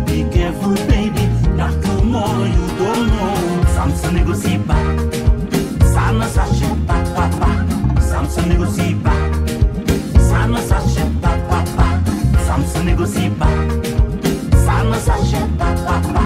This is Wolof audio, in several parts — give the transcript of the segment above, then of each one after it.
Be careful, baby. Not tomorrow, you don't know. Samson négocie pas. Ça ne s'achète pas, papa. Samson négocie pas. Ça ne s'achète pas, papa. Samson négocie pas. Ça ne s'achète pas, papa.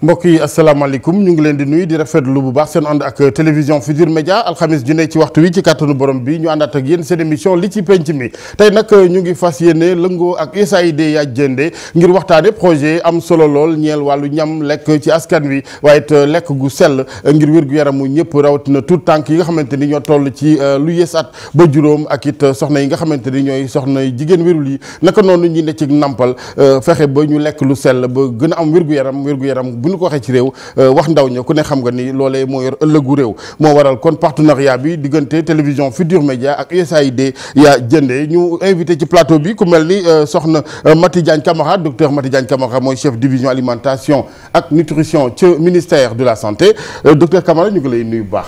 mbokk yi asalaamaaleykum ñu ngi leen di nuyu di rafetlu bu baax seen ànd ak télévision Futurs Médias alxamis ju ne ci waxtu wi ci kàttanu borom bi ñu àndaat ak yéen seen émission li ci penc mi tey nag ñu ngi fas yéene lëngoo ak USAID yaa jënde ngir waxtaane projet am solo lool ñeel wàllu ñam lekk ci askan wi waaye it lekk gu sell ngir wér-gu-yaramu ñëpp rawatina tout tànk yi nga xamante ni ñoo toll ci lu yées at ba juróom ak it soxna yi nga xamante ni ñooy soxna jigéen wérul yi naka noonu ñi ne ci nampal fexe ba ñu lekk lu sell ba gën a am wér-gu-yaram bu ñu ko waxee ci réew wax ndaw ña ku ne xam nga ni loolee moo yor ëllëgu réew moo waral kon partenariat bi diggante télévision Futurs Médias ak USAID yaa jënde ñu invité ci plateau bi ku mel ni soxna Maty Diagne Camara docteur Maty Diagne Camara mooy chef division alimentation ak nutrition ci ministère de la santé docteur Camara ñu ngi lay nuyu bu baax.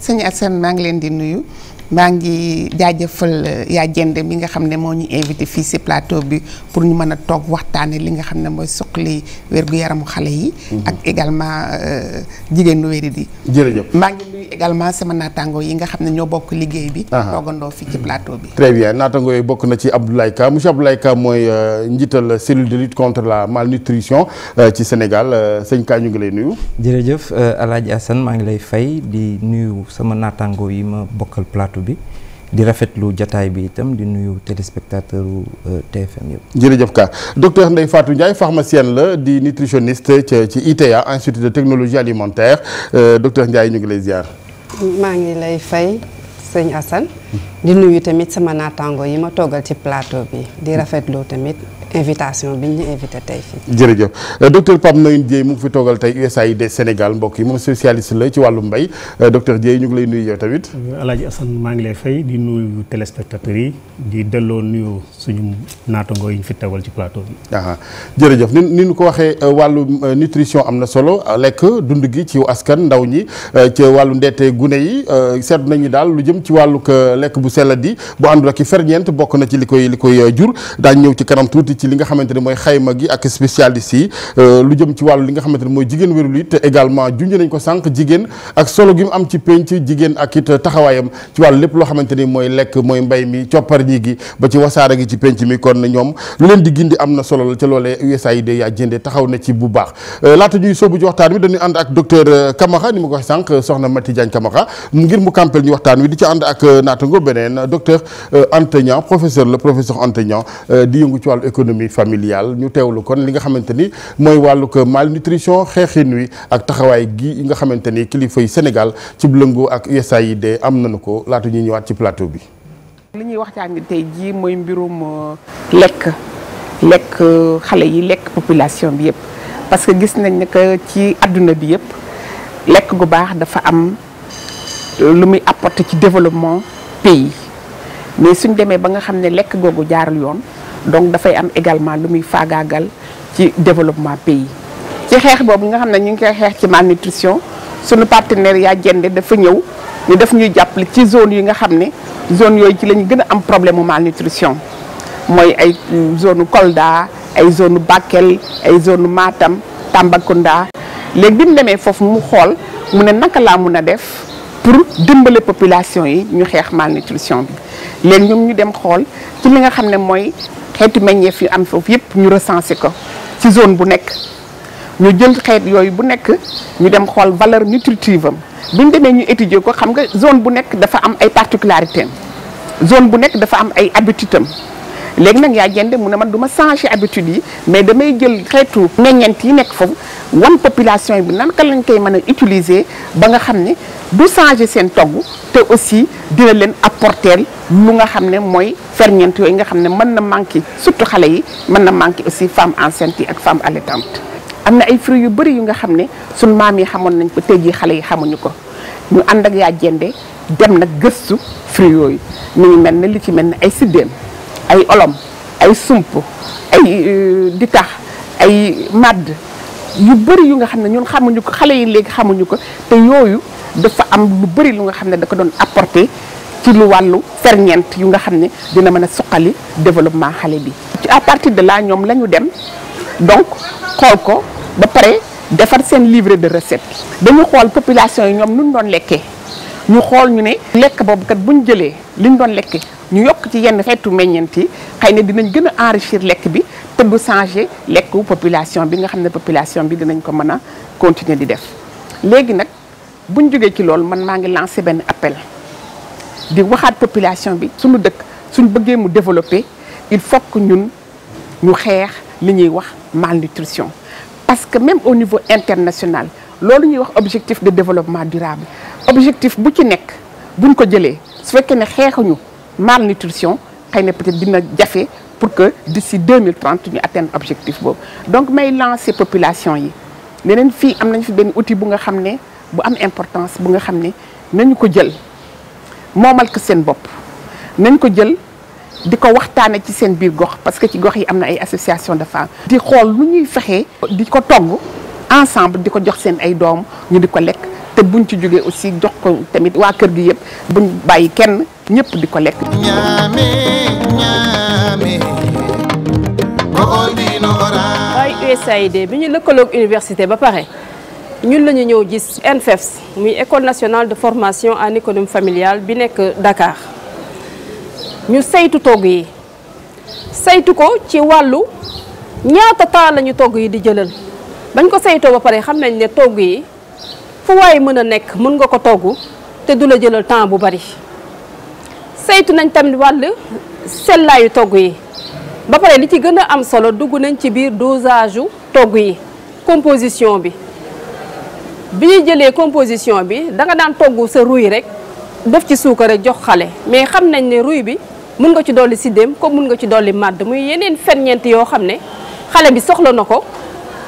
sëñ Assane maa ngi leen di nuyu. maa ngi jaajëfal yaa jënde mi nga xam ne moo ñu invité fii ci plateau bi pour ñu mën a toog waxtaane li nga xam ne mooy suqali wér-gu-yaramu xale yi. ak également jigéenu wéri di. jërëjëf maa ngi nuyu également sama naataango yi nga xam ne ñoo bokk liggéey bi. toogandoo fii ci plateau bi. très bien naataango yooyu bokk na ci Abdoulaye Ka monsieur Abdoulaye Ka mooy njiital cellule de lutte contre la malnutrition ci Sénégal sëñ Ka ñu ngi lay nuyu. jërëjëf Alaaji Assane maa ngi lay fay di nuyu sama naataango yi ma bokkal plateau bi di rafetlu jataay bi itam di nuyu téléspectateur TFM yëpp. jërëjëf Ka docteur Ndeye Fatou Ndiaye pharmacienne la di nutritionniste ci ITA Institut de technologie alimentaire docteur Ndiaye ñu ngi lay ziar. maa ngi lay fay sëñ Assane di nuyu tamit sama naataango yi ma toggal ci plateau bi di rafetlu tamit invitation bi ñu invité tey fii. jërëjëf docteur Pape Noyin Dieye mu ngi fi toogal tey USAID Sénégal mbokk yi moom spécialiste la ci wàllu mbay docteur Dieye ñu ngi lay nuyu yow tamit. Alaaji Assane maa ngi lay fay di nuyu téléspectateurs yi di delloo nuyu suñu naataangoo yi ñu fi toogal ci plateau bi. jërëjëf ni ñu ko waxee wàllu nutrition am na solo lekk dund gi ci askan ndaw ñi ci wàllu ndeete gune yi seetlu nañu daal lu jëm ci wàllu lekk bu sell di bu àndul ak i ferñeent bokk na ci li koy jur daañu ñëw ci kanam tuuti ci li nga xamante ne mooy xayma gi ak spécialiste yi lu jëm ci wàllu li nga xamante ne mooy jigéen wérul it également junj nañ ko sànq jigéen ak solo gi mu am ci penc jigéen ak it taxawaayam ci wàllu lépp loo xamante ni mooy lekk mooy mbay mi coppar ñi gi ba ci wasaara gi ci penc mi kon ñoom lu leen di gindi am na solo la ca loolee USAID yaa jënde taxaw na ci bu baax laata ñuy sóobu ci waxtaan wi dañuy ànd ak docteur Camara ni ma ko waxee sànq soxna Maty Diagne Camara ngir mu campel ñu waxtaan wi di ci ànd ak naatango beneen docteur Anta Niang professeur Anta Niang di yëngu ci wàllu économie familiale ñu teewlu kon li nga xamante ni mooy wàllu ko malnutrition xeexin wi ak taxawaay gi nga xamante ni kilifa yi Sénégal ci lëngoo ak USAID am nañu ko laata ñuy ñëwaat ci plateau bi. li ñuy waxtaan tey jii mooy mbirum lekk xale yi lekk population bi yëpp parce que gis nañ ne que ci adduna bi yëpp lekk gu baax dafa am lu muy apporter ci développement pays mais suñ demee ba nga xam ne lekk googu jaarul yoon donc dafay am également lu muy faagaagal ci développement pays ci xeex boobu nga xam ne ñu ngi koy xeex ci malnutrition suñu partenaire yaa jënde dafa ñëw ñu def ñuy jàppale ci zone yi nga xam ne zone yooyu ci la ñu gën a am problème mu malnutrition mooy ay zone Kolda ay zone Bakel ay zone Matam Tambacounda léegi bi mu demee foofu mu xool mu ne naka laa mun a def pour dimbale population yi ñu xeex malnutrition bi léegi ñoom ñu dem xool ci li nga xam ne mooy xeetu meññeef yu am foofu yëpp ñu recensé ko ci zone bu nekk ñu jël xeet yooyu bu nekk ñu dem xool valeur nutritive am bu ñu demee ñu étudier ko xam nga zone bu nekk dafa am ay particularités zone bu nekk dafa am ay habitudes am léegi nag yaa jënd mu ne man du ma changer habitude yi mais damay jël xeetu meññeent yi nekk foofu wan population bi nan ka lañ koy mën a utiliser ba nga xam ne du changer seen togg te aussi dina leen apporter lu nga xam ne mooy ferñeent yooyu nga xam ne mën na manquer surtout xale yi mën na manquer aussi femme enceinte yi ak femme allaitante. am na ay fruits yu bëri yu nga xam ne sunu maam yi xamoon nañ ko tey jii xale yi xamuñu ko ñu ànd ak yaa jënde dem nag gëstu fruits yooyu mu ngi mel ne li ci mel ne ay siddéem ay olom ay sump ay ditax ay madd yu bëri yu nga xam ne ñun xamuñu ko xale yi léegi xamuñu ko te yooyu dafa am lu bëri lu nga xam ne da ko doon apporter ci lu wàllu ferñeent yu nga xam ne dina mën a suqali développement xale bi. à partir de là ñoom la ñu dem donc xool ko ba pare defar seen livret de recette dañu xool population yi ñoom nu ñu doon lekkee ñu xool ñu ne lekk boobu kat bu ñu jëlee li ñu doon lekkee ñu yokk ci yenn xeetu meññeent yi xëy na dinañ gën a enrichir lekk bi te du changer lekku population bi nga xam ne population bi dinañ ko mën a continuer di def. léegi nag buñ jógee ci loolu man maa ngi lancé benn appel di waxaat population bi suñu dëkk suñ bëggee mu développer il faut que ñun ñu xeex li ñuy wax malnutrition parce que même au niveau international loolu ñuy wax objectif de développement durable objectif bu ci nekk buñ ko jëlee su fekkee ne xeexuñu malnutrition xëy na peut-être dina jafe pour que d'ici 2030 ñu atteindre objectif boobu. donc may lancer population yi leneen fii am nañ fi benn outil bu nga xam ne bu am importance bu nga xam ne nañu ko jël moomal ko seen bopp nañ ko jël di ko waxtaane ci seen biir gox parce que ci gox yi am na ay association de femmes di xool lu ñuy fexee di ko togg ensemble di ko jox seen ay doom ñu di ko lekk te buñ ci jógee aussi jox ko tamit waa kër gi yëpp buñ bàyyi kenn ñëpp di ko lekk. waaye USAID bi ñu lëkkaloog université ba pare ñun la ñu ñëw gis ENFEFS muy école nationale de formation en économie familiale bi nekk Dakar ñu saytu togg yi saytu ko ci wàllu ñaata temps la ñu togg yi di jëlal bañ ko saytoo ba pare xam nañ ne togg yi fu waay mën a nekk mën nga ko togg te du la jëlal temps bu bari saytu nañ tamit wàll sellaayu togg yi ba pare li ci gën a am solo dugg nañ ci biir dosage u togg yi composition bi bi ñuy jëlee composition bi da nga daan togg sa ruy rek def ci suukar rek jox xale mais xam nañ ne ruy bi mun nga ci dolli siddéem comme mun nga ci dolli màdd muy yeneen ferñeent yoo xam ne xale bi soxla na ko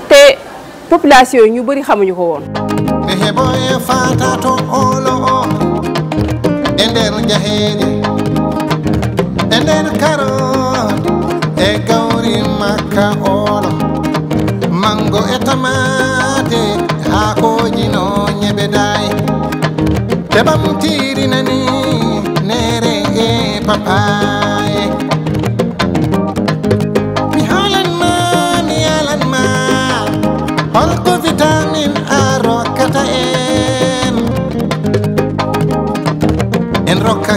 te population yi ñu bëri xamuñu ko woon. e gawri makka oɗo mango e tamate haakoji no ñeɓeday te ɓamtirinani nere e papaye mi halanma holko vitamine a rokkata en rokka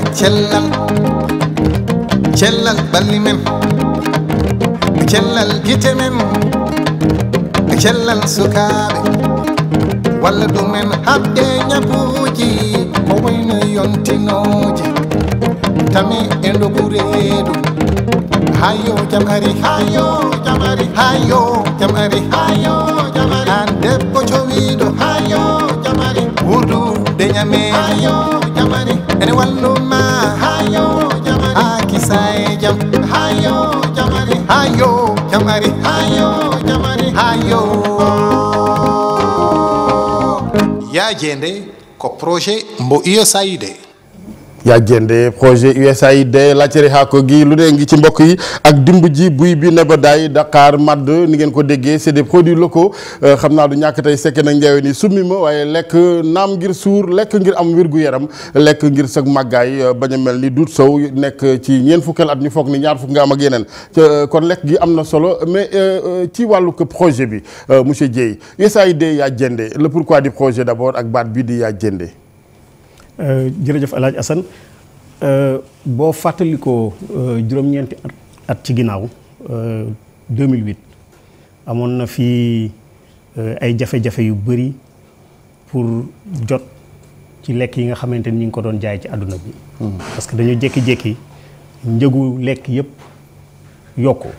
cellal balli men cellal gite men cellal sukaɓe walla ɗumen habde ñabuji ko wayno yontinoje tami e ndogu reedu hayo jam ari an debbo cowiɗo wudude ñameji ene walluma ha kisa e jam hayo jamari Yajende ko projet mbo USAID Yajende projet USAID laajte xaako gi lu ne ngi ci mbokk yi ak dimb ji buy bi nebedaay Dakar madd ni ngeen ko déggee c'est des produits locaux xam naa du ñàkk tey sekke na ngeewe ni summi ma waaye lekk naam ngir suur lekk ngir am wér-gu-yaram lekk ngir sag màggaay bañ a mel ni duut sow nekk ci ñeent fukkeel at ñu foog ni ñaar fukk nga am ak yeneen kon lekk gi am na solo mais ci wàllu ko projet bi monsieur Dieye USAID Yajende le pourquoi du projet d'abord ak baat bi di Yajende. jërëjëf El Hadj Assane boo fàttalikoo juróom-ñeenti at ci ginnaaw 2008 amoon na fi ay jafe-jafe yu bëri pour jot ci lekk yi nga xamante ni ñu ngi ko doon jaay ci àdduna bi. parce que dañu jékki-jékki njëgu lekk yëpp yokkoo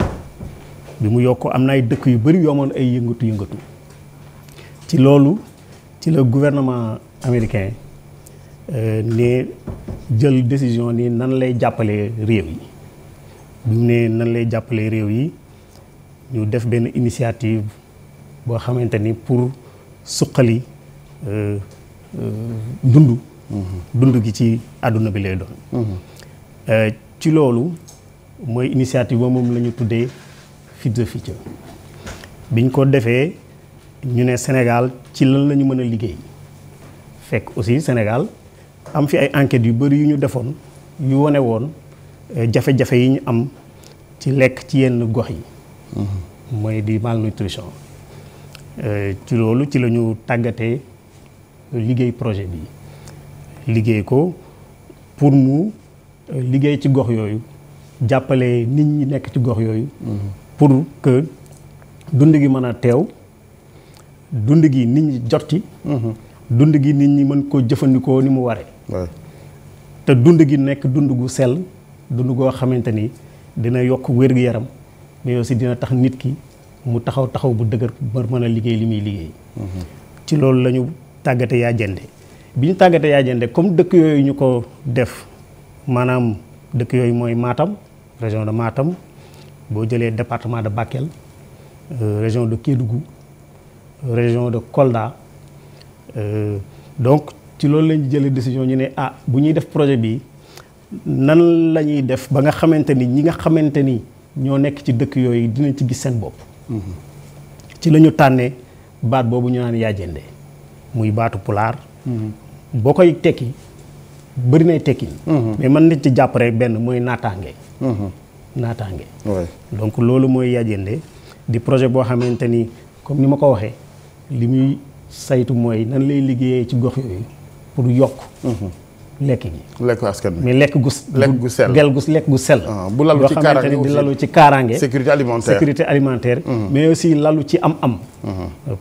bi mu yokkoo am na ay dëkk yu bëri yoomoon ay yëngatu ci loolu ci la gouvernement américain ne jël décision ni nan lay jàppale réew yi bi mu ne nan lay jàppale réew yi ñu def benn initiative boo xamante ni pour suqali dund gi ci àdduna bi lay doon ci loolu mooy initiative ba moom la ñu tuddee Feed the Future biñ ko defee ñu ne Sénégal ci lan la ñu mën a liggéey fekk aussi Sénégal am fi ay enquêtes yu bëri yu ñu defoon yu wane woon jafe-jafe yi ñu am ci lekk ci yenn gox yi mooy di malnutrition ci loolu ci la ñu tàggatee liggéey projet bi liggéey ko pour mu liggéey ci gox yooyu jàppale nit ñi nekk ci gox yooyu pour que dund gi mën a teew dund gi nit ñi jot ci dund gi nit ñi mën koo jëfandikoo ni mu waree te dund gi nekk dund gu sell dund goo xamante ni dina yokk wér-gu-yaram mais aussi dina tax nit ki mu taxaw bu dëgër ba mën a liggéey li muy liggéey ci loolu la ñu tàggate Yadiendé bi ñu tàggate Yadiendé comme dëkk yooyu ñu ko def maanaam dëkk yooyu mooy Matam région de Matam boo jëlee département de Bakel région de Kédougou région de Kolda donc ci loolu lañu jëlee décision ñu ne bu ñuy def projet bi nan la ñuy def ba nga xamante ni ñi nga xamante ni ñoo nekk ci dëkk yooyu dinañ ci gis seen bopp ci la ñu tànnee baat boobu ñu naan Yadiendé muy baatu pulaar boo koy tekki bëri nay tekki mais mën nañ ci jàpp rek benn mooy naataange donc loolu mooy Yadiendé di projet boo xamante ni comme ni ma ko waxee li muy saytu mooy nan lay liggéeyee ci gox yooyu pour yokk lekk gi lekk askan bi mais lekk gu sell bu lalu ci kaaraange di lalu ci kaaraange sécurité alimentaire mais aussi lalu ci am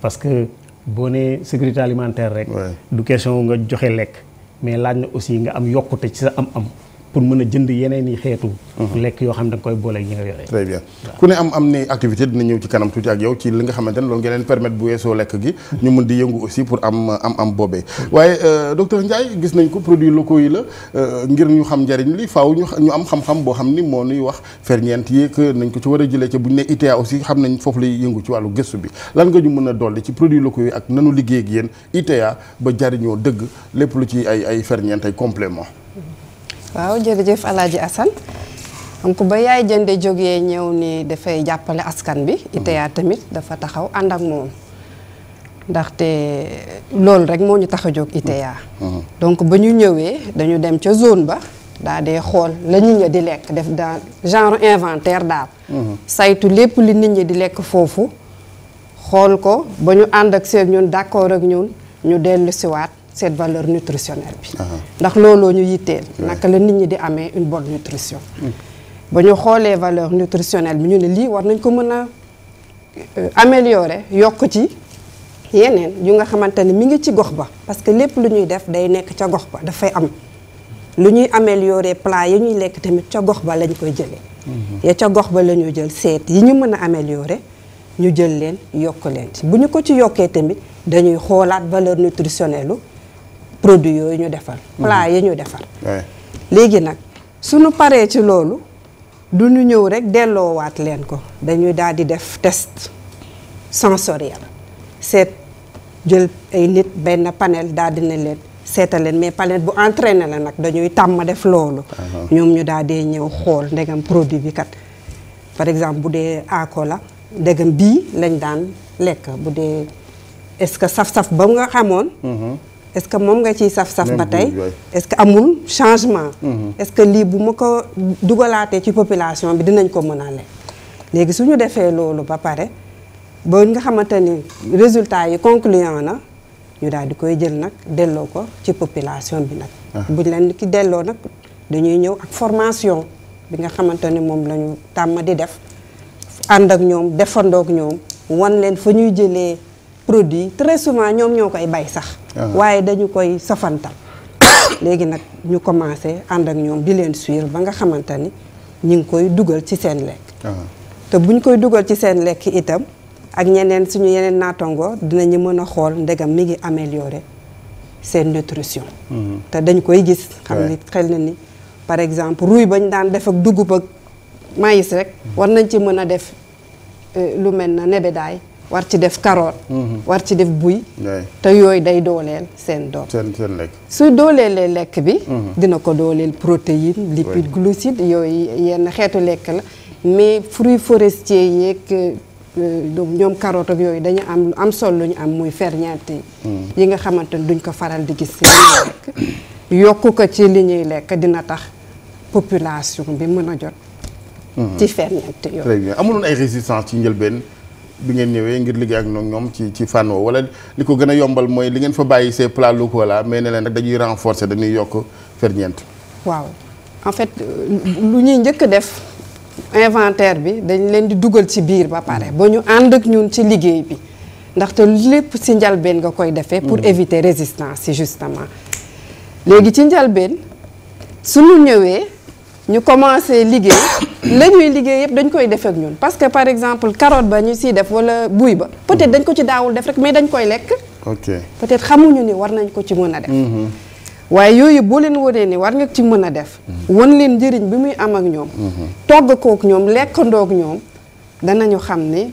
parce que boo nee sécurité alimentaire rek du question nga joxe lekk mais laaj na aussi nga am yokkute ci sa am pour mën a jënd yeneen i xeetu lekk yoo xam ne da nga koy boole yi nga yore. très bien ku ne am ni activité dina ñëw ci kanam tuuti ak yow ci li nga xamante ne loolu nga leen permettre bu weesoo lekk gi ñu mën di yëngu aussi pour am boobee waaye docteur Ndiaye gis nañ ko produits locaux yi la ngir ñu xam njariñ li faaw ñu am xam-xam boo xam ni moo nuy wax ferñeent yeeg nañ ko ci war a jëlee ca bu ñu ne ITA aussi xam nañ foofu lay yëngu ci wàllu gëstu bi lan nga ñu mën a dolli ci produits locaux yi ak nanu liggéey ak yéen ITA ba jariñoo dëgg lépp lu ci ay ferñeent ay complément. waaw jërëjëf Alaaji Assane donc ba Yadiendé jógee ñëw ni dafay jàppale askan bi ITA tamit dafa taxaw ànd ak moom ndaxte loolu rek moo ñu tax a jóg ITA donc ba ñu ñëwee dañu dem ca zone ba daa dee xool la nit ñi di lekk def dans genre inventaire daal saytu lépp li nit ñi di lekk foofu xool ko ba ñu ànd ak seen ñun d'accord ak ñun ñu dellu siwaat cette valeur nutritionnelle bi ndax looloo ñu yitteel naka la nit ñi di amee une bonne nutrition ba ñu xoolee valeur nutritionnelle bi ñu ne lii war nañ ko mën a améliorer yokk ci yeneen yu nga xamante ne mi ngi ci gox ba parce que lépp lu ñuy def day nekk ca gox ba dafay am lu ñuy améliorer plat yi ñuy lekk tamit ca gox ba lañ koy jëlee ya ca gox ba la ñuy jël seet yi ñu mën a améliorer ñu jël leen yokk leen ci bu ñu ko ci yokkee tamit dañuy xoolaat valeur nutritionnelle produit yooyu ñu defar plat yi ñu defar léegi nag suñu paree ci loolu du ñu ñëw rek delloowaat leen ko dañuy daal di def test sensoriel seet jël ay nit benn panel daal di ne leen seetal leen mais panel bu entraîné la nag dañuy tàmm def loolu ñoom ñu daal di ñëw xool ndegam produit bi kat par exemple bu dee ako la ndegam bii lañ daan lekk bu dee est-ce que saf-saf ba nga xamoon est-ce que moom nga ciy saf-saf ba tey est-ce que amul changement est-ce que lii bu ma ko dugalaatee ci population bi dinañ ko mën a lekk léegi suñu defee loolu ba pare ba nga xamante ni résultat yi concluant na ñu daal di koy jël nag delloo ko ci population bi nag buñ leen ki delloo nag dañuy ñëw ak formation bi nga xamante ni moom la ñu tàmm di def ànd ak ñoom defandoog ñoom wan leen fa ñuy jëlee produit très souvent ñoom ñoo koy bay sax waaye dañu koy safantal léegi nag ñu commencé ànd ak ñoom di leen suivre ba nga xamante ni ñu ngi koy dugal ci seen lekk te buñ koy dugal ci seen lekk itam ak ñeneen suñu yeneen naatangoo dinañu mën a xool ndegam mi ngi améliorer seen nutrition. te dañ koy gis. xam ni xel na ni par exemple ruy bañ daan def ak dugub ak maïs rek. war nañ ci mën a def lu mel na nebedaay. war ci def carotte. war ci def buy. te yooyu day dooleel seen doom. seen lekk. su dooleelee lekk bi. dina ko dooleel protéine lipide glucide yooyu yenn xeetu lekk la mais fruits forestiers yeeg ñoom carotte ak yooyu dañu am solo lu ñu am muy ferñeent yi nga xamante ne duñ ko faral di gis ci li ñuy lekk. yokku ko ci li ñuy lekk dina tax population bi mën a jot. ci ferñeent yooyu. très bien amuloon ay résistance ci njëlbeen. bi ngeen ñëwee ngir liggéey ak ñoom ci fànn woo wala li ko gën a yombal mooy li ngeen fa bàyyi ces plats locaux là mais ne leen rek dañuy renforcer dañuy yokk ferñeent. waaw en fait lu ñuy njëkk def inventaire bi dañ leen di dugal ci biir ba pare ba ñu ànd ak ñun ci liggéey bi ndaxte lépp ci njalbeen nga koy defee. pour éviter résistance yi justement. léegi ci njalbeen suñu ñëwee. ñu commencé liggéey la ñuy liggéey yëpp dañ koy def ak ñun parce que par exemple carotte ba ñu siy def wala buy ba peut-être dañ ko ci daawul def rek mais dañ koy lekk. ok peut-être xamuñu ni war nañ ko ci mën a def. waaye yooyu boo leen waree ni war nga ci mën a def. wan leen njëriñ bi muy am ak ñoom. togg kook ñoom lekkandoog ñoom danañu xam ne.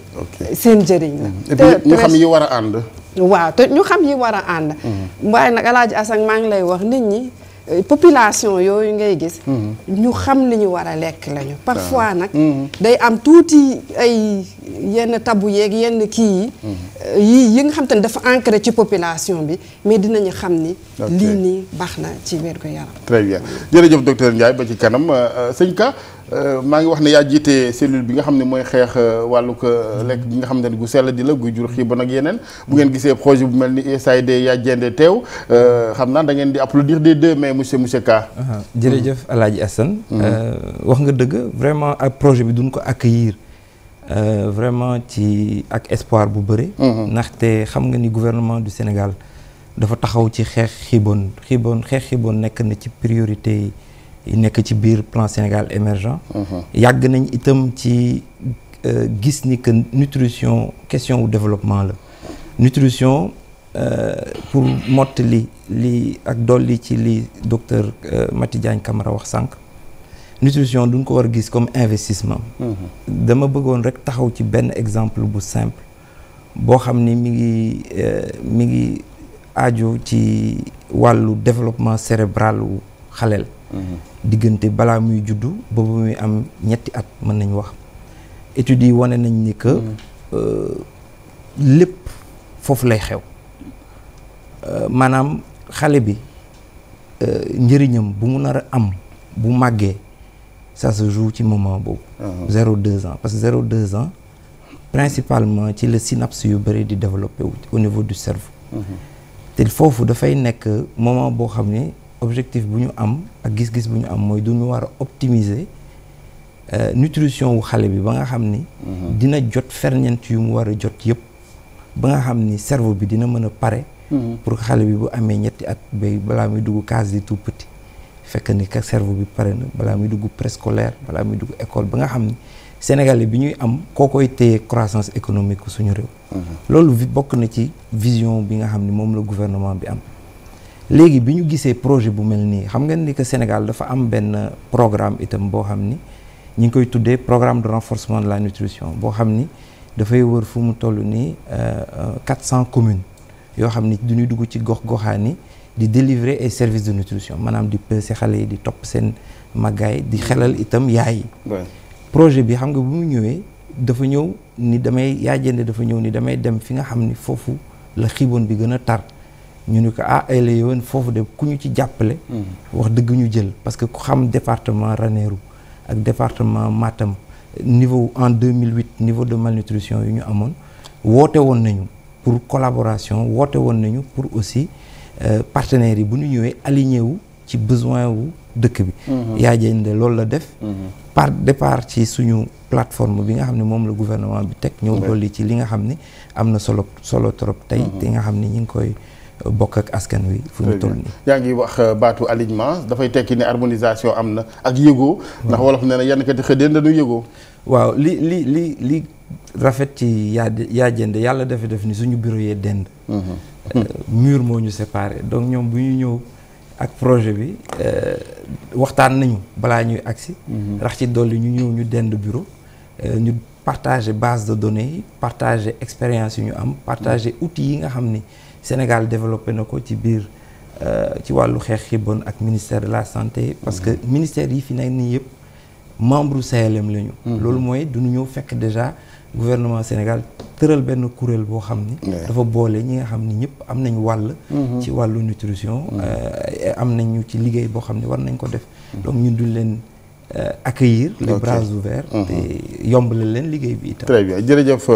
seen njëriñ la. et puis ñu xam yi war a ànd. waaw te ñu xam yi war a ànd. waaye nag El Hadj Assane maa ngi lay wax nit ñi. population yooyu ngay gis. ñu xam li ñu war a lekk lañu. parfois nag. day am tuuti ay yenn tabu yeeg yenn kii yi nga xam te ne dafa ancré ci population bi mais dinañu xam ni. lii nii baax na ci wérgu yaram. très bien jërëjëf docteur Ndiaye ba ci kanam sëñ Ka maa ngi wax ne yaa jiite cellule bi nga xam ne mooy xeex wàllug lekk gi nga xam ne gu sell di la guy jur xiibon ak yeneen bu ngeen gisee projet bu mel ni USAID yaa jende teew xam naa da ngeen di applaudir des deux mais monsieur Ka. jërëjëf El Hadj Assane. wax nga dëgg vraiment ak projet bi duñ ko accueillir vraiment ci ak espoir bu bëri. ndaxte xam nga ni gouvernement du Sénégal dafa taxaw ci xeex xiibon xeex xiibon nekk na ci priorité yi nekk ci biir plan Sénégal émergent. yàgg nañ itam ci gis ni que nutrition question wu développement la nutrition pour mottali li ak dolli ci li docteur Mati Diagne Camara wax sànq nutrition duñ ko war a gis comme investissement. dama bëggoon rek taxaw ci benn exemple bu simple boo xam ni mi ngi aajo ci wàllu développement cérébral wu xaleel. diggante balaa muy juddu ba ba muy am ñetti at mën nañ wax études yi wane nañ ni que lépp foofu lay xew maanaam xale bi njëriñam bu mu nar a am bu màggee ça se joue ci moment boobu 0-2 ans parce que 0-2 ans principalement ci la synapse yu bëri di développé wu au niveau du cerveau te foofu dafay nekk moment boo xam ne objectif bu ñu am ak gis-gis bu ñu am mooy du ñu war a optimiser nutrition wu xale bi ba nga xam ni dina jot ferñeent yu mu war a jot yëpp ba nga xam ni cerveau bi dina mën a pare pour que xale bi bu amee ñetti at bay balaa muy dugg case di tout petit fekk ni que cerveau bi pare na balaa muy dugg préscolaire balaa muy dugg école ba nga xam ni Sénégalais bi ñuy am koo koy téye croissance économique suñu réew loolu bokk na ci vision bi nga xam ni moom la gouvernement bi am léegi bi ñu gisee projet bu mel nii xam nga ni que Sénégal dafa am benn programme itam boo xam ni ñi ngi koy tuddee programme de renforcement de la nutrition boo xam ni dafay wër fu mu toll nii 400 communes yoo xam ni du ñuy dugg ci gox-goxaan yi di délivrer ay services de nutrition maanaam di peser xale yi di topp seen màggaay di xelal itam yaay yi. projet bi xam nga bu mu ñëwee dafa ñëw ni yaa jënde dafa ñëw ni damay dem fi nga xam ni foofu la xiiboon bi gën a tar. ñu ni ko ay la yoon foofu de ku ñu ci jàppale wax dëgg ñu jël parce que ku xam département Ranérou ak département Matam niveau en 2008 niveau de malnutrition yu ñu amoon woote woon nañu pour collaboration woote woon nañu pour aussi partenaires yi bu ñu ñëwee aligné wu ci besoin wu dëkk bi yaa jënde loolu la def par départ ci suñu plateforme bi nga xam ne moom la gouvernement bi teg ñëw dolli ci li nga xam ne am na solo trop tey te nga xam ne ñi ngi koy bokk ak askan wi fu ñu toll nii. yaa ngi wax baatu alignement dafay tekki ne harmonisation am na ak yëgoo. ndax wolof nee na yenn kati xëddeen dañuy yëgoo. waaw li rafet ci yaa jënd yàlla dafa def ni suñu bureau yee dend. mur moo ñu séparé donc ñoom bu ñu ñëw ak projet bi waxtaan nañu balaa ñuy agsi. rax ci dolli ñu ñëw ñu dend bureau ñu partager base de données yi partager expérience yi ñu am partager outils yi nga xam ni Sénégal développé na ko ci biir ci wàllu xeex xiibon ak ministère de la santé parce que ministère yi fi nekk nii yëpp membre CLM lañu. loolu mooy du ñu ñëw fekk déjà gouvernement Sénégal tëral benn kuréel boo xam ni. dafa boole ñi nga xam ni ñëpp am nañ wàll. ci wàllu nutrition. am nañu ci liggéey boo xam ne war nañ ko def. donc ñun duñ leen accueillir. les bras ouverts. te yombalal leen liggéey bi itam. très bien jërëjëf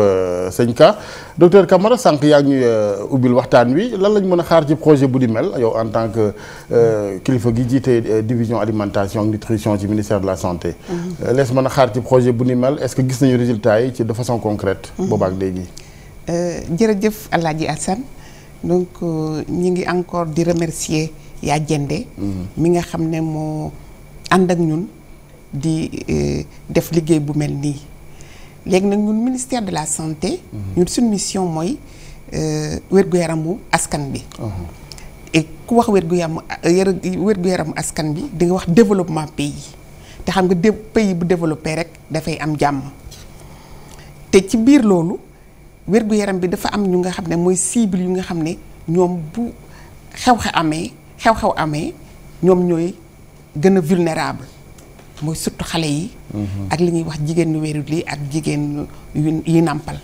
sëñ Ka docteur Camara sànq yaa ngi ñuy ubbil waxtaan wi lan lañ mën a xaar ci projet bu di mel yow en tant que kilifa gi jiite division alimentation ak nutrition ci ministère de la santé. lees mën a xaar ci projet bu ni mel est-ce que gis nañu résultats yi ci de façon concrète. boobaak léegi. jërëjëf Alaaji Assane donc ñi ngi encore di remercier yaa jënde mi nga xam ne moo ànd ak ñun di def liggéey bu mel nii léegi nag ñun ministère de la santé. ñun suñu mission mooy wér-gu-yaramu askan bi. et ku wax wér-gu-yaramu askan bi di nga wax développement pays te xam nga pays bu développé rek dafay am jàmm te ci biir loolu wér-gu-yaram bi dafa am ñu nga xam ne mooy cible yu nga xam ne ñoom bu xew-xew amee ñoom ñooy gën a vulnérable mooy surtout xale yi. ak li ñuy wax jigéen ñu wérul li ak jigéen yi nàmpal.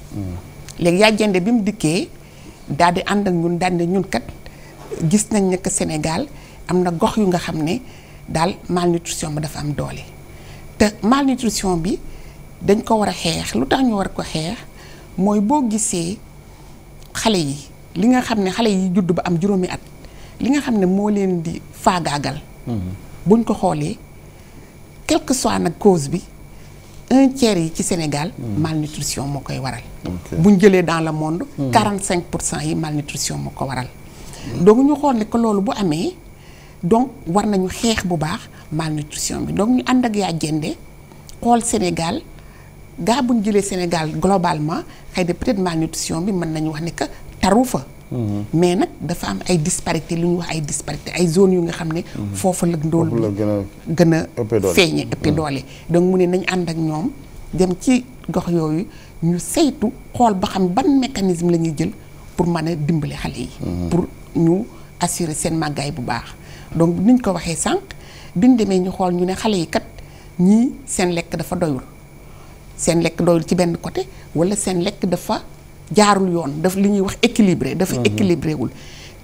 léegi yaa jënde bi mu dikkee daal di ànd ak ñun daal di ñun kat gis nañ ne que Sénégal am na gox yu nga xam ne daal malnutrition bi dafa am doole te malnutrition bi dañ ko war a xeex lu tax ñu war ko xeex mooy boo gisee xale yi li nga xam ne xale yi judd ba am juróomi at li nga xam ne moo leen di faagaagal. buñ ko xoolee quelle que soit nag cause bi 1/3 yi ci Sénégal. malnutrition moo koy waral. buñ jëlee dans le monde. 45% yi malnutrition moo ko waral. donc ñu xool ne que loolu bu amee donc war nañu xeex bu baax malnutrition bi donc ñu ànd ak yaa jënde xool Sénégal gaa buñ jëlee Sénégal globalement xëy na peut-être malnutrition bi mën nañu wax ne que taru fa. mais nag dafa am ay disparité lu ñuy wax ay disparité ay zones yu nga xam ne foofu la ndóol bi gën a feeñe ëppee doole donc mu ne nañ ànd ak ñoom dem ci gox yooyu ñu saytu xool ba xam ban mécanisme la ñuy jël pour mën a dimbali xale yi pour ñu assurer seen màggaay bu baax donc niñ ko waxee sànq biñ demee ñu xool ñu ne xale yi kat ñii seen lekk dafa doyul ci benn côté wala seen lekk dafa jaarul yoon daf li ñuy wax équilibré dafa équilibré wul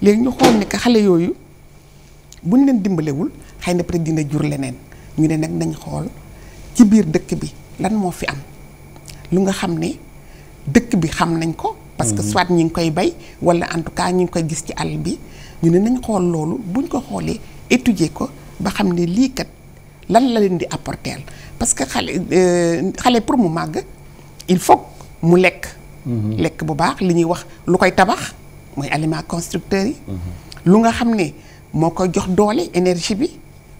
léegi ñu xool ne que xale yooyu buñ leen dimbalewul xëy na peut-être dina jur leneen ñu ne nag nañ xool ci biir dëkk bi lan moo fi am lu nga xam ne dëkk bi xam nañ ko parce que soit ñi ngi koy bay wala en tout cas ñi ngi koy gis ci àll bi ñu ne nañ xool loolu buñ ko xoolee étudier ko ba xam ne lii kat lan la leen di apporter parce que xale pour mu màgg il faut mu lekk bu baax li ñuy wax lu koy tabax mooy aliments constructeurs yi lu nga xam ne moo koy jox doole énergie bi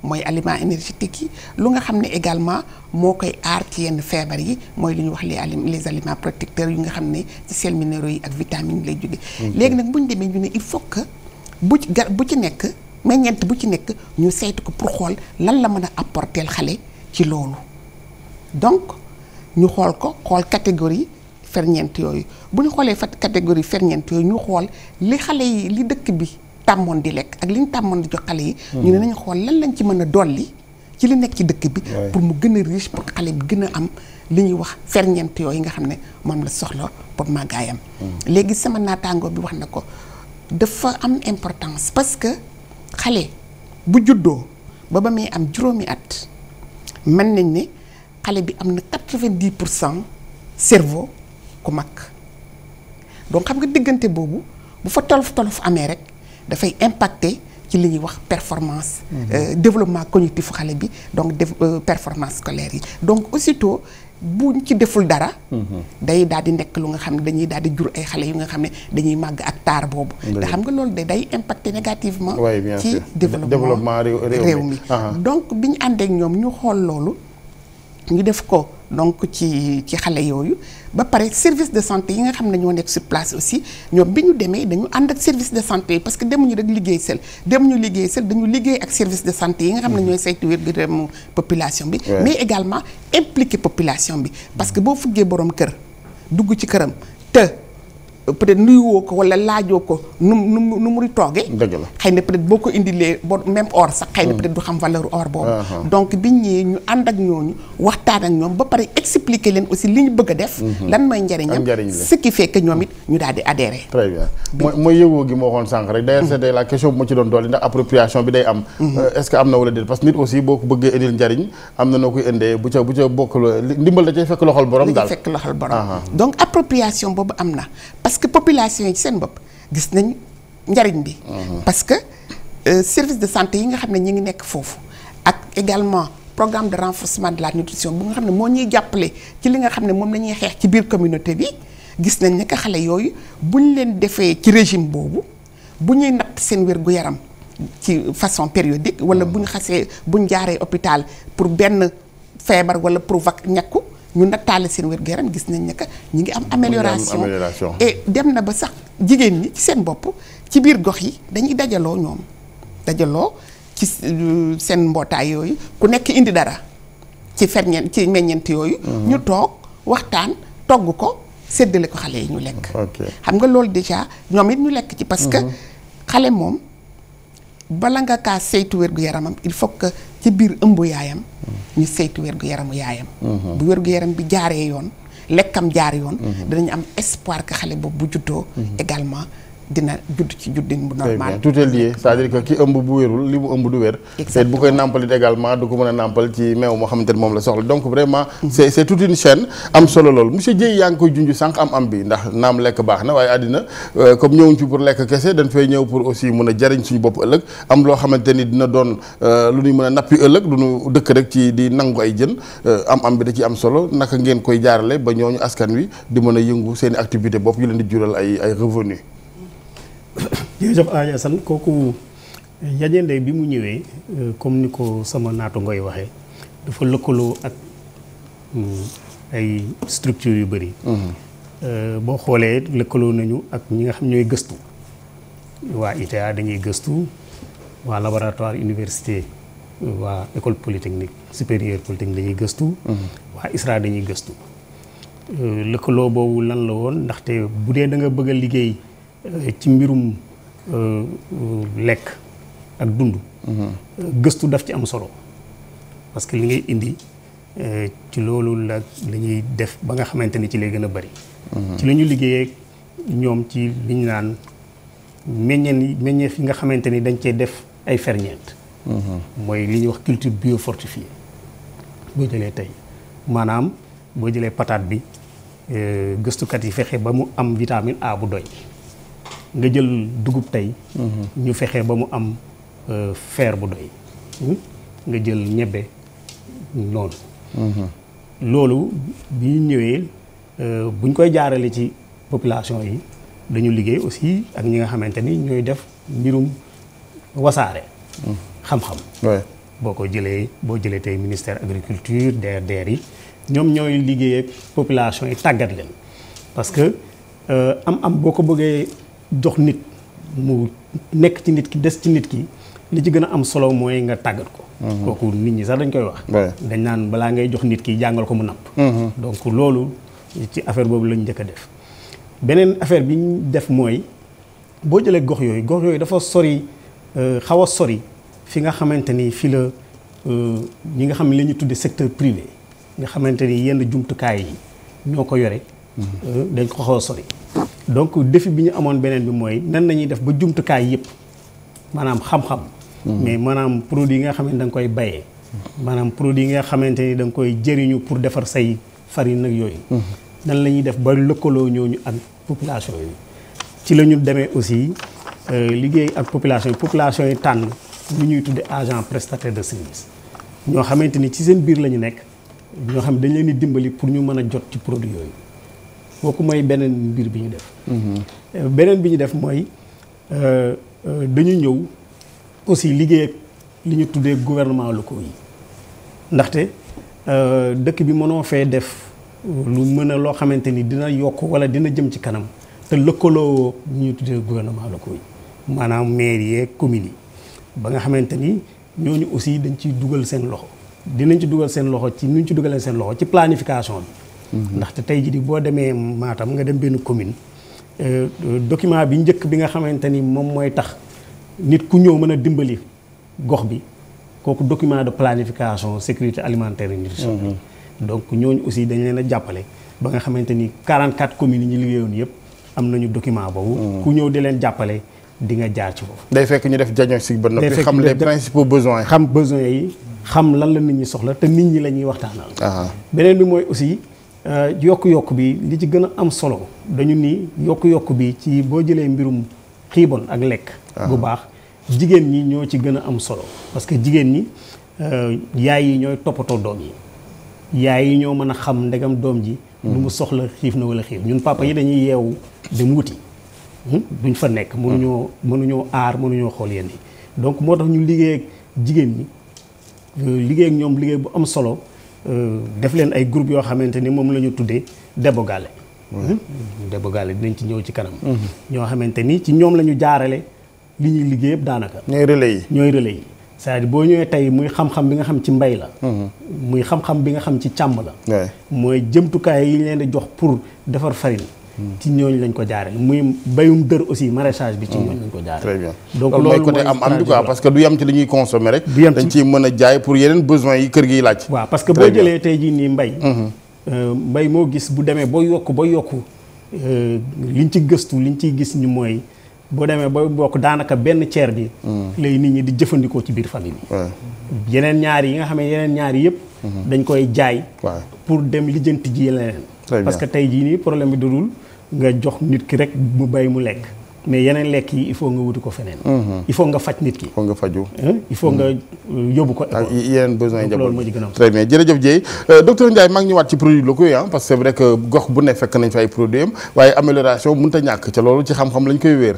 mooy aliments énergétiques yi lu nga xam ne également moo koy aar ci yenn feebar yi mooy li ñuy wax les aliments protecteurs yu nga xam ne ci sels minéraux yi ak vitamines lay jóge léegi nag bu ñu demee ñu ne il faut que bu ci nekk meññeent bu ci nekk ñu saytu ko pour xool lan la mën a apporter xale ci loolu donc ñu xool catégorie ferñeent yooyu bu ñu xoolee catégorie ferñeent yooyu ñu xool li xale yi li dëkk bi tàmmoon di lekk ak li ñu tàmmoon di jox xale yi ñu ne nañu xool lan lañ ci mën a dolli ci li nekk ci dëkk bi pour mu gën a riche pour xale bi gën a am li ñuy wax ferñeent yooyu nga xam ne moom la soxla pour màggaayam léegi sama naataangoo bi wax na ko dafa am importance parce que xale bu juddoo ba muy am juróomi at mën nañ ne xale bi am na 90% cerveau ku mag donc xam nga diggante boobu bu fa tolof amee rek dafay impacter ci li ñuy wax performance développement cognitif xale bi donc performance scolaire yi donc aussitôt buñ ci deful dara day daal di nekk lu nga xam ne dañuy daal di jur ay xale yu nga xam ne dañuy màgg ak taar boobu te xam nga loolu day impacter négativement ci développement réew mi donc bi ñu àndeek ñoom ñu xool loolu ñu def ko donc ci xale yooyu ba pare service de santé yi nga xam ne ñoo nekk sur place aussi ñoom bi ñu demee dañu ànd ak service de santé parce que demuñu rek liggéey sel dañu liggéey ak service de santé yi nga xam ne ñooy saytu wér-gu-yaramu population bi mais également impliquer population bi parce que boo fuggee borom kër dugg ci këram te peut-être nuyuwoo ko wala laajoo ko nu muy toogee. dëgg la xëy na peut-être boo ko indilee même or sax xëy na peut-être du xam valeur or boobu. donc biñ ñëwee ñu ànd ak ñooñu waxtaan ak ñoom ba pare expliquer leen aussi li ñu bëgg a def. lan mooy njëriñam ce qui fait que ñoom it ñu daal di adhérer. très bien mooy yëgoo gi moo waxoon sànq rek d'ailleurs c'était la question bu ma ci doon dolli ndax appropriation bi day am. est-ce que am na wala déet parce que nit aussi boo ko bëggee indil njëriñ am na noo koy indee bu ca bokk ndimbal da cay fekk loxol borom daal. fekk loxol borom donc appropriation boobu am na. parce que population yi ci seen bopp gis nañ njariñ bi parce que service de santé yi nga xam ne ñi ngi nekk foofu ak également programme de renforcement de la nutrition bu nga xam ne moo ñuy jàppale ci li nga xam ne moom la ñuy xeex ci biir communauté bi gis nañ ne que xale yooyu buñ leen defee ci régime boobu bu ñuy natt seen wér-gu-yaram ci façon périodique wala buñ jaaree hôpital pour benn feebar wala pour ñàkku ñu nattaale seen wér-gu-yaram gis nañ ne que ñu ngi am amélioration et dem na ba sax jigéen ñi ci seen bopp ci biir gox yi dañuy dajaloo ci seen mbootaay yooyu ku nekk indi dara ci meññeent yooyu ñu toog waxtaan togg ko séddale ko xale yi ñu lekk xam nga loolu déjà ñoom it ñu lekk ci parce que xale moom bala nga kaa saytu wér-gu-yaramam il faut que ci biir ëmb yaayam ñu saytu wér-gu-yaramu yaayam bu wér-gu-yaram bi jaaree yoon lekkam jaar yoon dinañu am espoir que xale boobu bu juddoo également dina judd ci juddin bu normal. tout est lié c'est-à-dire que ki ëmb bu wérul li mu ëmb du wér. te bu koy nàmpalit également du ko mën a nàmpal ci meew moo xamante ne moom la soxla donc vraiment c'est toute une chaîne am solo loolu monsieur Dieye yaa ngi koy junj sànq am bi ndax naam lekk baax na waaye àddina comme ñëwuñ fi pour lekk kese dañ fay ñëw pour aussi mën a jariñ suñu bopp ëllëg am loo xamante ni dina doon lu ñuy mën a nappi ëllëg du ñu dëkk rek ci di nangu ay jën am bi da ci am solo naka ngeen koy jaarale ba ñooñu askan wi di mën a yëngu seen i activité bopp yu leen di jural ay revenu. jërëjëf Alaaji Assane kooku Yajende bi mu ñëwee comme ni ko sama naatu ngoy waxee dafa lëkkaloo ak ay structures yu bëri. boo xoolee lëkkaloo nañu ak ñi nga xam ñooy gëstu waa ITA dañuy gëstu waa laboratoire université waa école polytechnique supérieure polytechnique dañuy gëstu. waa ISRA dañuy gëstu. lëkkaloo boobu lan la woon ndaxte bu dee da nga bëgg a liggéey. ci mbirum lekk ak dund gëstu daf ci am solo parce que li ngay indi ci loolu la ñuy def ba nga xamante ni ci lay gën a bari ci la ñu liggéeyee ñoom ci li ñu naan meññeef yi nga xamante ni dañ cee def ay ferñeent mooy li ñuy wax culture biofortifiée boo jëlee tey maanaam boo jëlee patate bi gëstukat yi fexe ba mu am vitamine A bu doy nga jël dugub tey ñu fexe ba mu am fer bu doy nga jël ñebbe noonu loolu bi ñu ñëwee buñ koy jaarale ci population yi dañu liggéey aussi ak ñi nga xamante ni ñooy def mbirum wasaare xam-xam boo jëlee tey ministère agriculture DRDR yi ñoom ñooy liggéey ak population yi tàggat leen parce que am boo ko bëggee jox nit mu nekk ci nit ki des ci nit ki li ci gën a am solo mooy nga tàggat ko kooku nit ñi sax dañ koy wax dañ naan balaa ngay jox nit ki jàngal ko mu napp donc loolu ci affaire boobu lañ njëkk a def beneen affaire bi ñu def mooy boo jëlee gox yooyu dafa sori xaw a sori fi nga xamante ni fi la ñi nga xam ne la ñu tudde secteur privé nga xamante ni yenn jumtukaay yi ñoo ko yore dañ ko xaw a sori donc défi bi ñu amoon beneen bi mooy nan nañuy def ba jumtukaay yëpp maanaam xam-xam mais maanaam produit yi nga xamante da nga koy bayee maanaam produit yi nga xamante ni da nga koy jëriñu pour defar say farine nag yooyu nan la ñuy def ba lëkkaloo ñooñu ak population yi ci la ñu demee aussi liggéey ak population yi tànn lu ñuy tudde agent prestataire de service ñoo xamante ni ci seen biir la ñu nekk ñoo xam dañ leen di dimbali pour ñu mën a jot ci produit yooyu kooku mooy beneen mbir bi ñu def beneen bi ñu def mooy dañu ñëw aussi liggéey ak li ñu tuddee gouvernement locaux yi ndaxte dëkk bi mënoo fee def lu mën a loo xamante ni dina yokk wala dina jëm ci kanam te lëkkaloo ñu tuddee gouvernement locaux yi maanaam maire yeeg communes yi ba nga xamante ni ñooñu aussi dañ ciy dugal seen loxo dinañ ci dugal seen loxo ci nuñ ci dugalee seen loxo ci planification bi. ndaxte tey jii boo demee Matam nga dem benn commune document bi njëkk bi nga xamante ni moom mooy tax nit ku ñëw mën a dimbali gox bi kooku document de planification sécurité alimentaire et nutritionnelle. donc ñooñu aussi dañ leen a jàppale ba nga xamante ni 44 communes yi ñu liggéeyoon yëpp am nañu document boobu. ku ñëw di leen jàppale di nga jaar ci foofu. day fekk ñu def diagnostic ba noppi xam les principaux besoins. xam besoins yi xam lan la nit ñi soxla te nit ñi la ñuy waxtaanal. beneen bi mooy aussi yokk-yokk bi li ci gën a am solo dañu ni yokk-yokk bi ci boo jëlee mbirum xiibon ak lekk. bu baax jigéen ñi ñoo ci gën a am solo parce que jigéen ñi yaay yi ñooy toppatoo doom yi. yaay yi ñoo mën a xam ndegam doom ji lu mu soxla xiif na wala xiif ñun papa yi dañuy yeewu dem wuti duñ fa nekk mënuñoo aar mënuñoo xool yenn yi donc moo tax ñu liggéey ak jigéen ñi liggéey ak ñoom liggéey bu am solo def leen ay groupe yoo xamante ni moom la ñu tuddee debogale debogale dinañ ci ñëw ci kanam ñoo xamante ni ci ñoom la ñu jaarale li ñuy liggéey yëpp daanaka ñooy relais yi c'est-à-dire boo ñëwee tey muy xam-xam bi nga xam ci mbay la muy xam-xam bi nga xam ci càmm la mooy jëmtukaay yi leen di jox pour defar farine ci ñooñu lañ ko jaareel muy bayum dër aussi maraîchage bi ci ñooñu lañ ko jaareel très bien donc loolu mooy côté am du quoi parce que du yam ci li ñuy consommer rek dañ ciy mën a jaay pour yeneen besoins yi kër gi laaj waaw parce que boo jëlee tey jii nii mbay moo gis bu demee ba yokk liñ ci gëstu liñ ciy gis ñu mooy boo demee ba bokk daanaka benn ceer bi lay nit ñi di jëfandikoo ci biir famille bi yeneen ñaari yi nga xam ne yeneen ñaari yëpp dañ koy jaay pour dem lijjanti ji leneen parce que tey jii nii problème bi dudul nga jox nit ki rek mu bay mu lekk mais yeneen lekk yi il faut nga wuti ko feneen il faut nga faj nit ki il faut nga faju il faut nga yóbbu ko école yeneen besoin loolu moo ci gën a très bien jërëjëf Dieye docteur Ndiaye maa ngi ñëwaat ci produits locaux yi parce que c'est vrai que gox bu ne fekk nañ fi ay produits am waaye amélioration mënut a ñàkk ca loolu ci xam-xam lañ koy wéer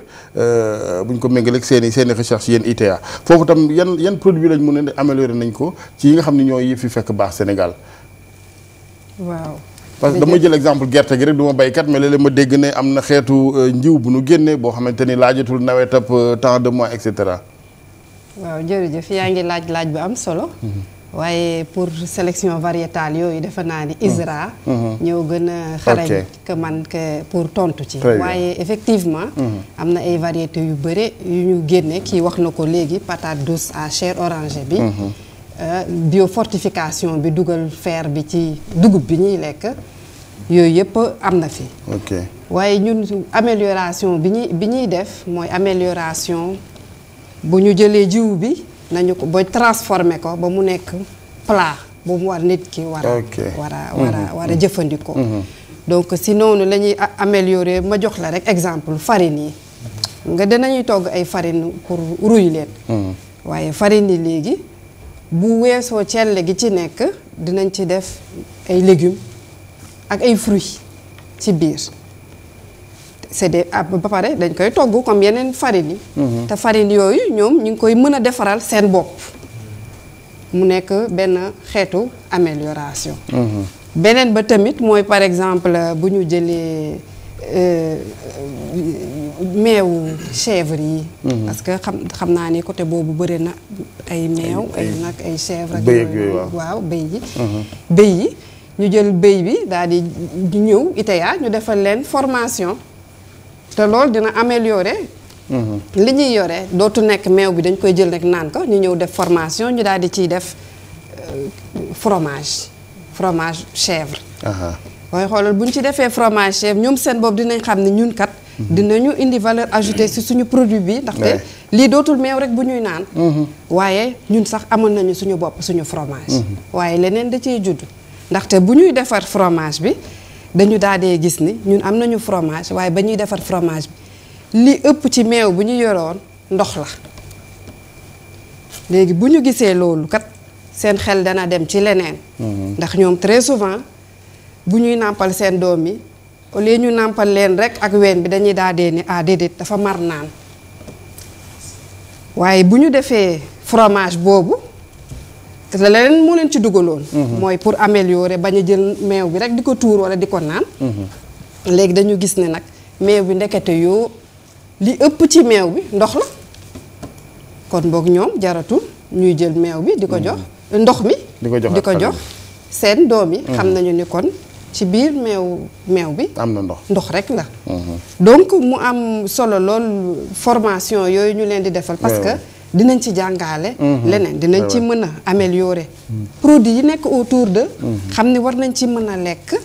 buñ ko méngaleeg seen i recherche yéen ITA foofu tam yan produit lañ mën a améliorer nañ ko ci yi nga xam ne ñoo yi fi fekk baax Sénégal waaw parce que dama jël exemple gerte gi rek du ma baykat mais léeg-léeg ma dégg ne am na xeetu njiw bu nu génnee boo xamante ni laajatul nawet ab temps de mois et cetera. waaw jërëjëf yaa ngi laaj bu am solo. waaye pour sélection variétale yooyu defe naa ni ISRA. ñoo gën a xarañ que man que pour tontu ci. waaye effectivement. am na ay variétés yu bëre yu ñu génne kii wax na ko léegi patate douce à chair orangée bi. biofortification bi dugal fer bi ci dugub bi ñuy lekk yooyu yëpp am na fi. waaye ñun amélioration bi ñuy def mooy amélioration bu ñu jëlee jiw bi nañu ko ba transformer ko ba mu nekk plat bu mu war nit ki war a jëfandikoo. donc si noonu la ñuy améliorer ma jox la rek exemple farine yi nga dinañuy togg ay farine pour ruy leen. waaye farine yi léegi. bu weesoo celle gi ci nekk dinañ ci def ay légumes ak ay fruits ci biir c'est des ba pare dañ koy togg comme yeneen farine yi te farine yooyu ñoom ñu ngi koy mën a defaral seen bopp mu nekk benn xeetu amélioration beneen ba tamit mooy par exemple bu ñu jëlee meewu chèvre yi parce que xam naa ni côté boobu bëri na ay meew ay nag ay chèvre ak waaw béy yi ñu jël béy bi daal di ñëw ITA ñu defal leen formation te loolu dina améliorer li ñuy yore dootu nekk meew bi dañ koy jël rek naan ko ñu ñëw def formation ñu daal di ciy def fromage chèvre waaye xoolal bu ñu ci defee fromage chèvre ñoom seen bopp dinañ xam ne ñun kat dinañu indi valeur ajoutée ci suñu produit bi ndaxte lii dootul meew rek bu ñuy naan waaye ñun sax amoon nañu suñu bopp suñu fromage waaye leneen da ciy judd ndaxte bu ñuy defar fromage bi dañu daal dee gis ni ñun am nañu fromage waaye ba ñuy defar fromage bi li ëpp ci meew bu ñu yoroon ndox la léegi bu ñu gisee loolu kat seen xel dana dem ci leneen ndax ñoom très souvent bu ñuy nàmpal seen doom yi au lieu ñu nàmpal leen rek ak ween bi dañuy daa dee ni déedéet dafa mar naan waaye bu ñu defee fromage boobu te leneen moo leen ci dugaloon. mooy pour améliorer bañ a jël meew bi rek di ko tuur wala di ko naan. léegi dañu gis ne nag meew bi ndekete yoo li ëpp ci meew bi ndox la kon boog ñoom jaratul ñuy jël meew bi di ko jox ndox mi. di ko jox seen doom yi. xam nañu ni kon ci biir meew bi. am na ndox rek la. donc mu am solo lool formation yooyu ñu leen di defal. parce que dinañ ci jàngale. leneen dinañ ci mën a améliorer. produits yi nekk autour de. xam ni war nañ ci mën a lekk.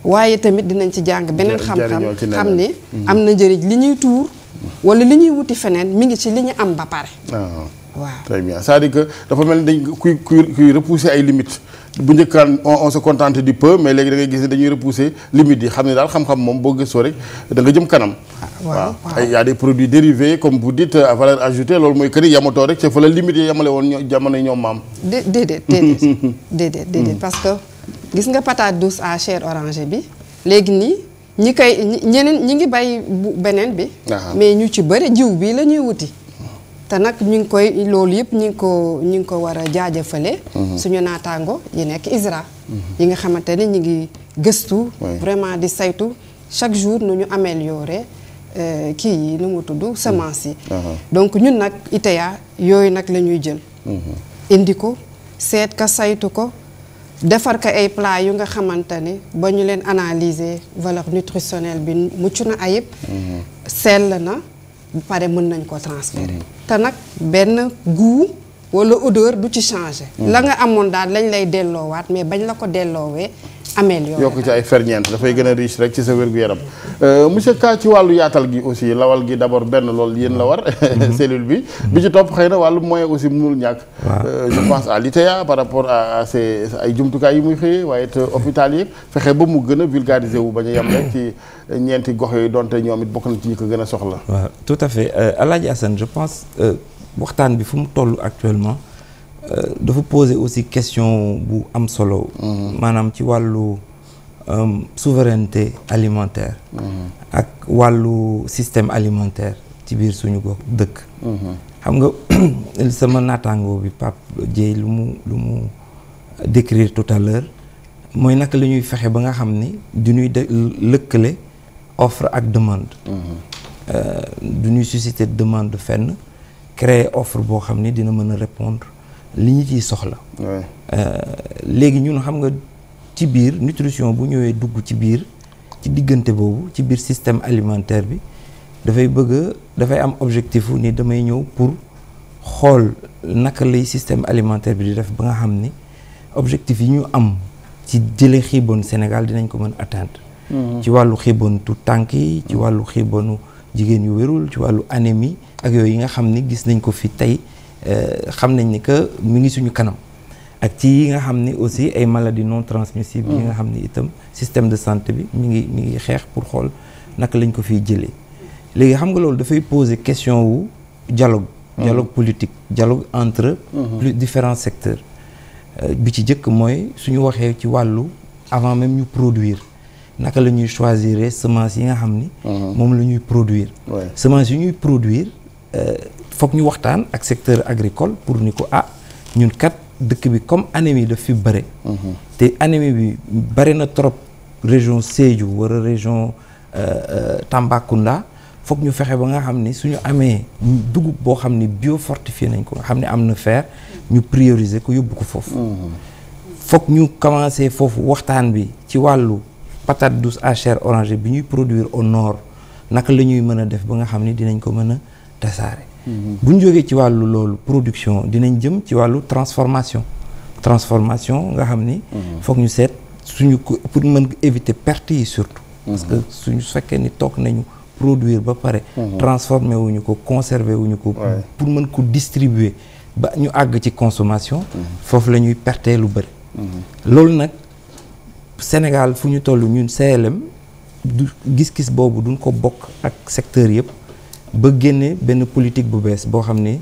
waaye tamit dinañ ci jàng beneen xam-xam xam ni am na njëriñ li ñuy tuur wala li ñuy wuti feneen mi ngi ci li ñu am ba pare. waaw très bien c'est-à-dire que dafa mel ni dañ kuy repousser ay limites bu njëkkaan on se contente du peu mais léegi da ngay gis ne dañuy repousser limites yi xam ne daal xam-xam moom boo gëstoo rek da nga jëm kanam. waaw y a des produits dérivés comme vous dites à valeur ajoutée loolu mooy que ni yamatoo rek ca fa la limite yi yamale woon jamono ñoom maam. déedéet parce que gis nga patate douce à chair orangée bi léegi nii ñi ngi bay beneen bi. mais ñu ci bëri jiw bi la ñuy wuti. te nag ñu ngi koy loolu yëpp ñu ngi ko war a jaajëfale suñu naataango yi nekk ISRA yi nga xamante ne ñu ngi gëstu vraiment di saytu chaque jour nu ñu améliorer kii yi nu mu tudd semence yi donc ñun nag ITEA yooyu nag la ñuy jël indi ko seet ka saytu ko defar ko ay plat yu nga xamante ne ba ñu leen analyser valeur nutritionnelle bi mucc na ayib sell na bu pare mën nañ ko transférer te nag benn goût wala odeur du ci changer. la nga amoon daal lañ lay delloowaat mais bañ la ko delloowee améliorer yokk ci ay ferñeent dafay gën a riche rek ci sa wér-gu-yaram monsieur Ka ci wàllu yaatal gi aussi lawal gi d'abord benn loolu yéen la war cellule bi ci topp xëy na wàllu moyen aussi mënul ñàkk je pense à l'ITEA par rapport à ces ay jumtukaay yi muy xëyee waaye it hôpital yi fexe ba mu gën a vulgariser wu bañ a yem rek ci ñeenti gox yooyu donte ñoom it bokk na ci ñi ko gën a soxla. waaw tout à fait Alaaji Assane je pense waxtaan bi fu mu toll actuellement dafa poser aussi question bu am solo. maanaam ci wàllu souveraineté alimentaire. ak wàllu système alimentaire ci biir suñu gox dëkk. xam nga sama naataango bi Pape Dieye lu mu décrire tout à l'heure mooy naka la ñuy fexe ba nga xam ni du ñuy lëkkale offre ak demande. du ñuy susciter demande fenn créer offre boo xam ni dina mën a répondre li ñu ciy soxla. léegi ñun xam nga ci biir nutrition bu ñëwee dugg ci biir ci diggante boobu ci biir système alimentaire bi dafay am objectif ni damay ñëw pour xool naka lay système alimentaire bi di def ba nga xam ni objectif yi ñu am ci jële xiibon Sénégal dinañ ko mën atteindre. ci wàllu xiibon tout tànk yi ci wàllu xiibonu jigéen yu wérul ci wàllu anémie ak yooyu yi nga xam ni gis nañ ko fi tey xam nañ ni que mu ngi suñu kanam ak ci yi nga xam ni aussi ay maladies non transmissibles yi nga xam ni itam système de santé bi mi ngi xeex pour xool naka lañ ko fiy jëlee léegi xam nga loolu dafay poser question wu dialogue politique dialogue entre plus différents secteurs bi ci jëkk mooy suñu waxee ci wàllu avant même ñu produire naka la ñuy choisir semence yi nga xam ni moom la ñuy produire semence yi ñuy produire foog ñu waxtaan ak secteur agricole pour ni ko ñun kat dëkk bi comme anémie daf fi bëre te anémie bi bëri na trop région Sédhiou wala région Tambacounda foog ñu fexe ba nga xam ni suñu amee dugub boo xam ni biofortifié nañ ko nga xam ne am na fer ñu prioriser ko yóbbu ko foofu foog ñu commencer foofu waxtaan bi ci wàllu patate douce à chair orangée bi ñuy produire au nord naka la ñuy mën a def ba nga xam ni dinañ ko mën a tasaare bu ñu jógee ci wàllu loolu production dinañ jëm ci wàllu transformation nga xam ni foog ñu seet suñu ko pour mën éviter perte yi surtout parce que suñu fekkee ni toog nañu produire ba pare transformer wuñu ko conserver wuñu ko pour mën ko distribuer ba ñu àgg ci consommation foofu la ñuy perte lu bëri loolu nag Sénégal fu ñu toll ñun CLM du gis-gis boobu duñ ko bokk ak secteur yëpp ba génne benn politique bu bees boo xam ne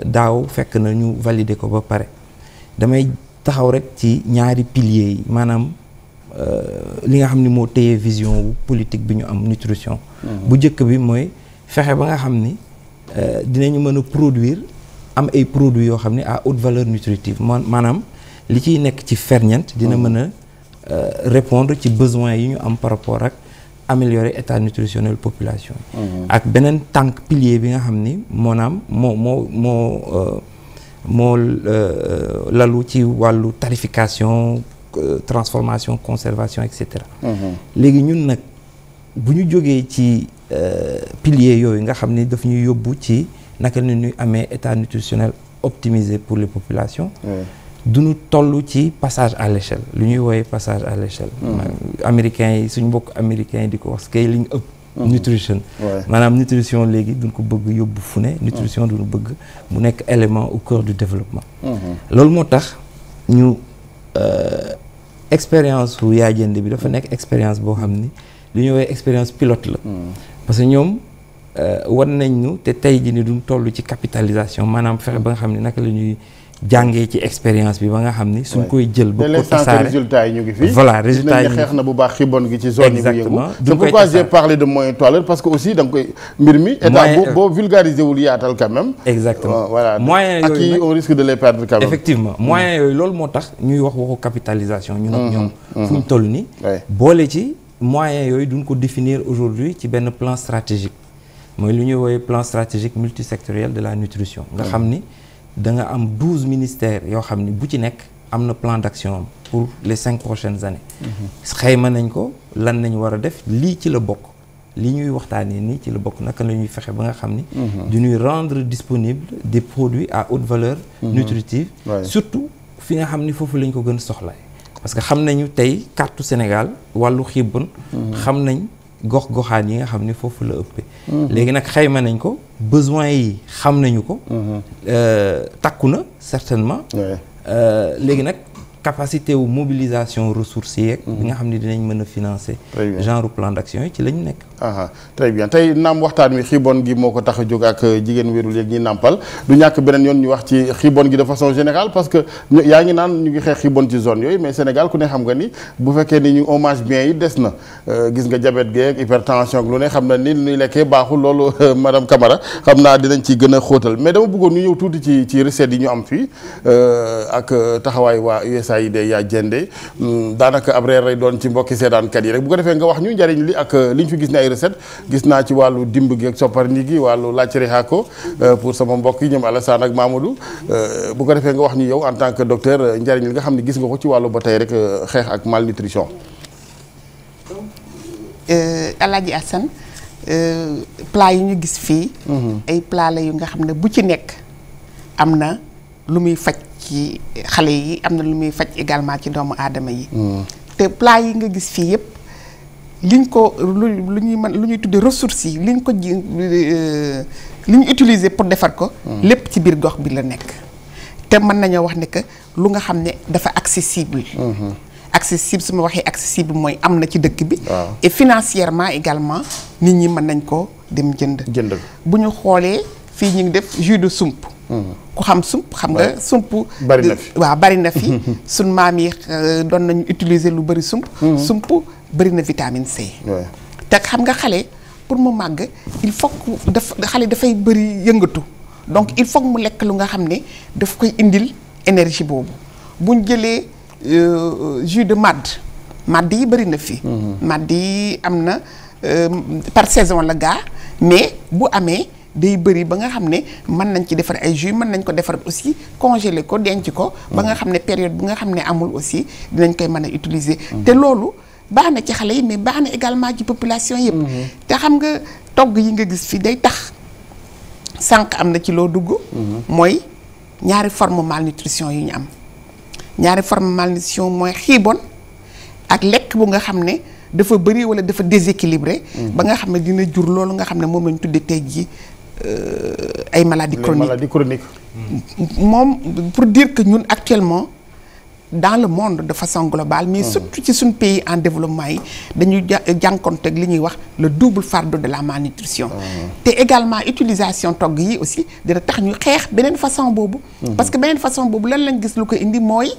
daaw fekk na ñu valider ko ba pare damay taxaw rek ci ñaari piliers yi maanaam li nga xam ni moo téye vision wu politique bi ñu am nutrition bu njëkk bi mooy fexe ba nga xam ni dinañu mën a produire am ay produits yoo xam ne à haute valeur nutritive maanaam li ciy nekk ci ferñeent dina mën a répondre ci besoins yi ñu am par rapport ak améliorer état nutritionnel population yi ak beneen tànk pilier bi nga xam ni moo lalu ci wàllu tarification transformation conservation et cetera léegi ñun nag bu ñu jógee ci piliers yooyu nga xam ni daf ñu yóbbu ci naka la ñuy amee état nutritionnel optimisé pour les populations duñu toll ci passage à l'échelle lu ñuy wooyee passage à l'échelle américains yi suñu mbokk américains yi di ko wax scaling up nutrition maanaam nutrition léegi duñ ko bëgg yóbbu fu ne nutrition duñu bëgg mu nekk élément au cœur du développement loolu moo tax ñu expérience wu Yaay Jënde bi dafa nekk expérience boo xam ni lu ñuy woowee expérience pilote la parce que ñoom wan nañ ñu te tey ji ni duñ toll ci capitalisation maanaam fexe ba nga xam ne naka la ñuy jàngee ci expérience bi ba nga xam ni suñ koy jël ba ko tasaare résultats yi ñu ngi fi voilà résultats yi xeex na bu baax xiibon gi ci zone yi bu yëngu c'est pourquoi j'ai parlé de moyen toilette parce que aussi da nga koy mbir mi état boo vulgariser wul yaatal quand même exactement voilà moyens ak yi on risque de les perdre quand même effectivement moyens yooyu loolu moo tax ñuy waxu capitalisation ñu nag ñoom fu ñu toll ni boole ci moyens yooyu duñ ko définir aujourd'hui ci benn plan stratégique mooy lu ñuy woowee plan stratégique multisectoriel de la nutrition nga xam ni da nga am 12 ministères yoo xam ni bu ci nekk am na plan d'action pour les 5 prochaines années xayma nañ ko lan nañ war a def lii ci la bokk li ñuy waxtaanee nii ci la bokk naka la ñuy fexe ba nga xam ni du ñuy rendre disponible des produits à haute valeur nutritive surtout fi nga xam ni foofu lañ ko gën soxlaay parce que xam nañu tey carte Sénégal wàllu xiibon xam nañ gox-goxaan yi nga xam ni foofu la ëppee léegi nag xayma nañ ko besoin yi xam nañu ko takku na certainement léegi nag capacité wu mobilisation ressources yeeg bi nga xam ne dinañ mën a financer genre plan d'action yi ci lañ nekk très bien tey naam waxtaan wi xiibon gi moo ko tax a jóg ak jigéen wérul yeeg ñi nàmpal du ñàkk beneen yoon ñu wax ci xiibon gi de façon générale parce que yaa ngi naan ñu ngi xeex xiibon ci zone yooyu mais Sénégal ku ne xam nga ni bu fekkee ni ñu on mange bien yi des na gis nga diabète geeg hypertension ak lu ne xam na ni lu ñuy lekkee baaxul loolu madame Camara xam naa dinañ ci gën a xóotal mais dama bëggoon ñu ñëw tuuti ci recettes yi ñu am fii ak taxawaay waa USAID Yaay Jënde daanaka ab reer lay doon ci mbokki seedaankat yi rek bu ko defee nga wax ñu njariñ li ak li ñu fi gis ne ay recette gis naa ci wàllu dimb gi ak sopparñi gi wàllu laajteri xaako pour sama mbokk yi ñoom Alassane ak Mamadou bu ko defee nga wax ñu yow en tant que docteur njariñ li nga xam ne gis nga ko ci wàllu ba tey rek xeex ak malnutrition. Alaaji Assane plat yi ñu gis fii ay plat la yu nga xam ne bu ci nekk am na lu muy faj ci xale yi am na lu muy faj également ci doomu aadama yi te plat yi nga gis fii yëpp liñ ko lu ñuy tuddee ressources yi liñ ko li ñu utiliser pour defar ko lépp ci biir gox bi la nekk te mën nañoo wax ne que lu nga xam ne dafa accessible accessible su ma waxee accessible mooy am na ci dëkk bi et financièrement également nit ñi mën nañ ko dem jënd bu ñu xoolee fii ñu ngi def jus de sump ku xam sump xam nga sump bari na fi waaw bari na fi suñ maam yi doon nañu utiliser lu bari sump sump bari na vitamine C te xam nga xale pour mu màgg il faut que xale dafay bari yëngatu donc il faut que mu lekk lu nga xam ne daf koy indil énergie boobu buñ jëlee jus de madd yi bari na fi madd yi am na par saison la gaa mais bu amee day bëri ba nga xam ne mën nañ ci defar ay jus mën nañ ko defar aussi congeler ko denc ko ba nga xam ne période bu nga xam ne amul aussi dinañ koy mën a utiliser te loolu baax na ci xale yi mais baax na également ci population yëpp te xam nga togg yi nga gis fi day tax sànq am na ci loo dugg mooy ñaari forme malnutrition yu ñu am ñaari forme malnutrition mooy xiibon ak lekk bu nga xam ne dafa bëri wala dafa déséquilibré ba nga xam ne dina jur loolu nga xam ne moom lañ tuddee tey jii ay maladies chroniques moom pour dire que ñun actuellement dans le monde de façon globale mais surtout ci suñu pays en développement yi dañuy jànkonteeg li ñuy wax le double fardeau de la malnutrition te également utilisation togg yi aussi dina tax ñu xeex beneen façon boobu parce que beneen façon boobu lan lañ gis lu ko indi mooy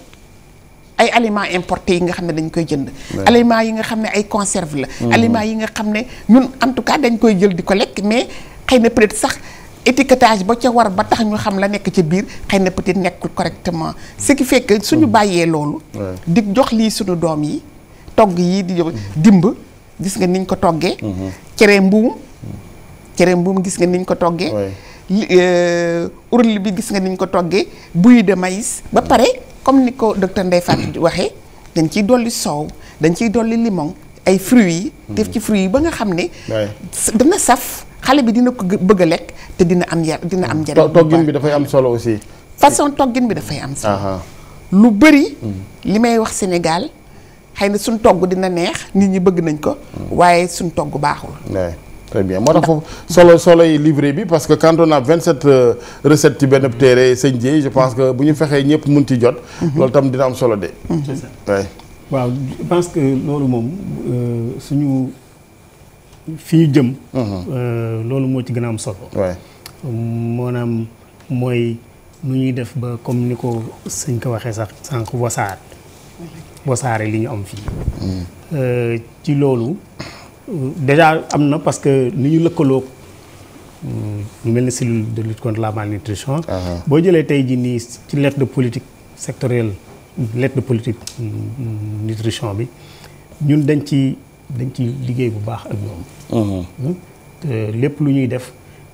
ay aliments importés yi nga xam ne dañ koy jënd aliments yi nga xam ne ay conserve la aliments yi nga xam ne ñun en tout cas dañ koy jël di ko lekk mais xëy na peut-être sax étiquetage ba ca war ba tax ñu xam la nekk ca biir xëy na peut-être nekkul correctement ce qui fait que suñu bàyyee loolu di jox lii suñu doom yi togg yi di dimb gis nga niñ ko toggee cere mbuum gis nga niñ ko toggee urli bi gis nga niñ ko toggee bouillie de maïs ba pare comme ni ko docteur Ndeye Fatou waxee dañ ciy dolli soow dañ ciy dolli limon ay fruits yi def ci fruits yi ba nga xam ne dana saf xale bi dina ko bëgg a lekk te dina am njariñ toggin bi dafay am solo aussi façon toggin bi dafay am solo lu bëri li may wax Sénégal xëy na suñ togg dina neex nit ñi bëgg nañ ko waaye suñ togg baaxul très bien moo tax foofu solo yi livret bi parce que quand on a 27 recettes ci benn téere sëñ Dieye je pense que bu ñu fexee ñëpp mun ci jot loolu tam dina am solo de waaw je pense que loolu moom suñu fi ñu jëm loolu moo ci gën a am solo maanaam mooy nu ñuy def ba comme ni ko sëñ ko waxee sax sànq wasaare li ñu am fii ci loolu déjà am na parce que ni ñu lëkkaloo lu mel ni cellule de lutte contre la malnutrition boo jëlee tey jii nii ci lettre de politique sectorielle lettre de politique nutrition bi ñun dañ ci liggéey bu baax ak ñoom lépp lu ñuy def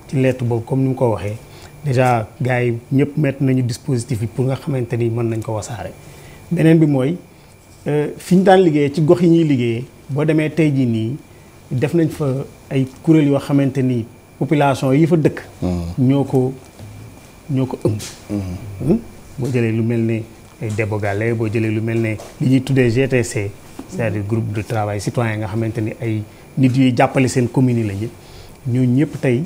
ci lettre boobu comme ni mu ko waxee déjà gars yi ñëpp mettre nañu dispositif bi pour nga xamante ni mën nañ ko wasaare beneen bi mooy fi ñu daan liggéeyee ci gox yi ñuy liggéeyee boo demee tey jii nii def nañ fa ay kuréel yoo xamante ni population yi fa dëkk ñoo ko ëmb boo jëlee lu mel ne ay Debogale boo jëlee lu mel ne li ñuy tuddee GTC c'est-à-dire groupe de travail citoyen nga xamante ni ay nit yuy jàppale seen communes yi lañu ñooñu ñëpp tey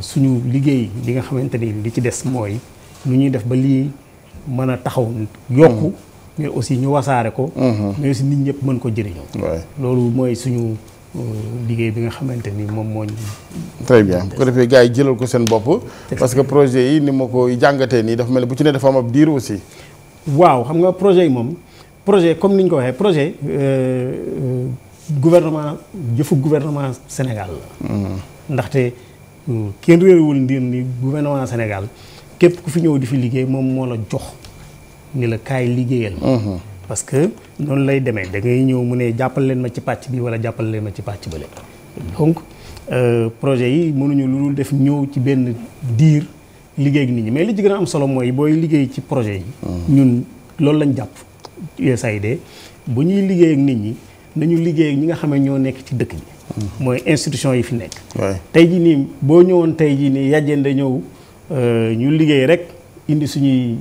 suñu liggéey li nga xamante ni li ci des mooy lu ñuy def ba lii mën a taxaw yokku mais aussi ñu wasaare ko mais aussi nit ñëpp mën ko jëriñoo loolu mooy suñu liggéey bi nga xamante ni moom moo ñu très bien bu ko defee gars yi jëlal ko seen bopp parce que projet yi ni ma ko jàngatee nii dafa mel ne bu ci ne dafa am ab diir aussi waaw xam nga projet yi moom projet comme ni ñu ko waxee projet gouvernement jëfu gouvernement Sénégal la ndaxte kenn réerewul ndir ni gouvernement Sénégal képp ku fi ñëw di fi liggéey moom moo la jox ni la kaay liggéeyal parce que noonu lay demee da ngay ñëw mu ne jàppal leen ma ci pàcc bi wala jàppal leen ma ci pàcc bële donc projet yi mënuñu lu dul def ñëw ci benn diir liggéey ak nit ñi mais li ci gën a am solo mooy booy liggéey ci projet yi ñun loolu lañ jàpp USAID bu ñuy liggéey ak nit ñi nañu liggéey ak ñi nga xam ne ñoo nekk ci dëkk bi mooy institution yi fi nekk tey jii nii boo ñëwoon tey jii nii yàjjende ñëw ñu liggéey rek indi suñuy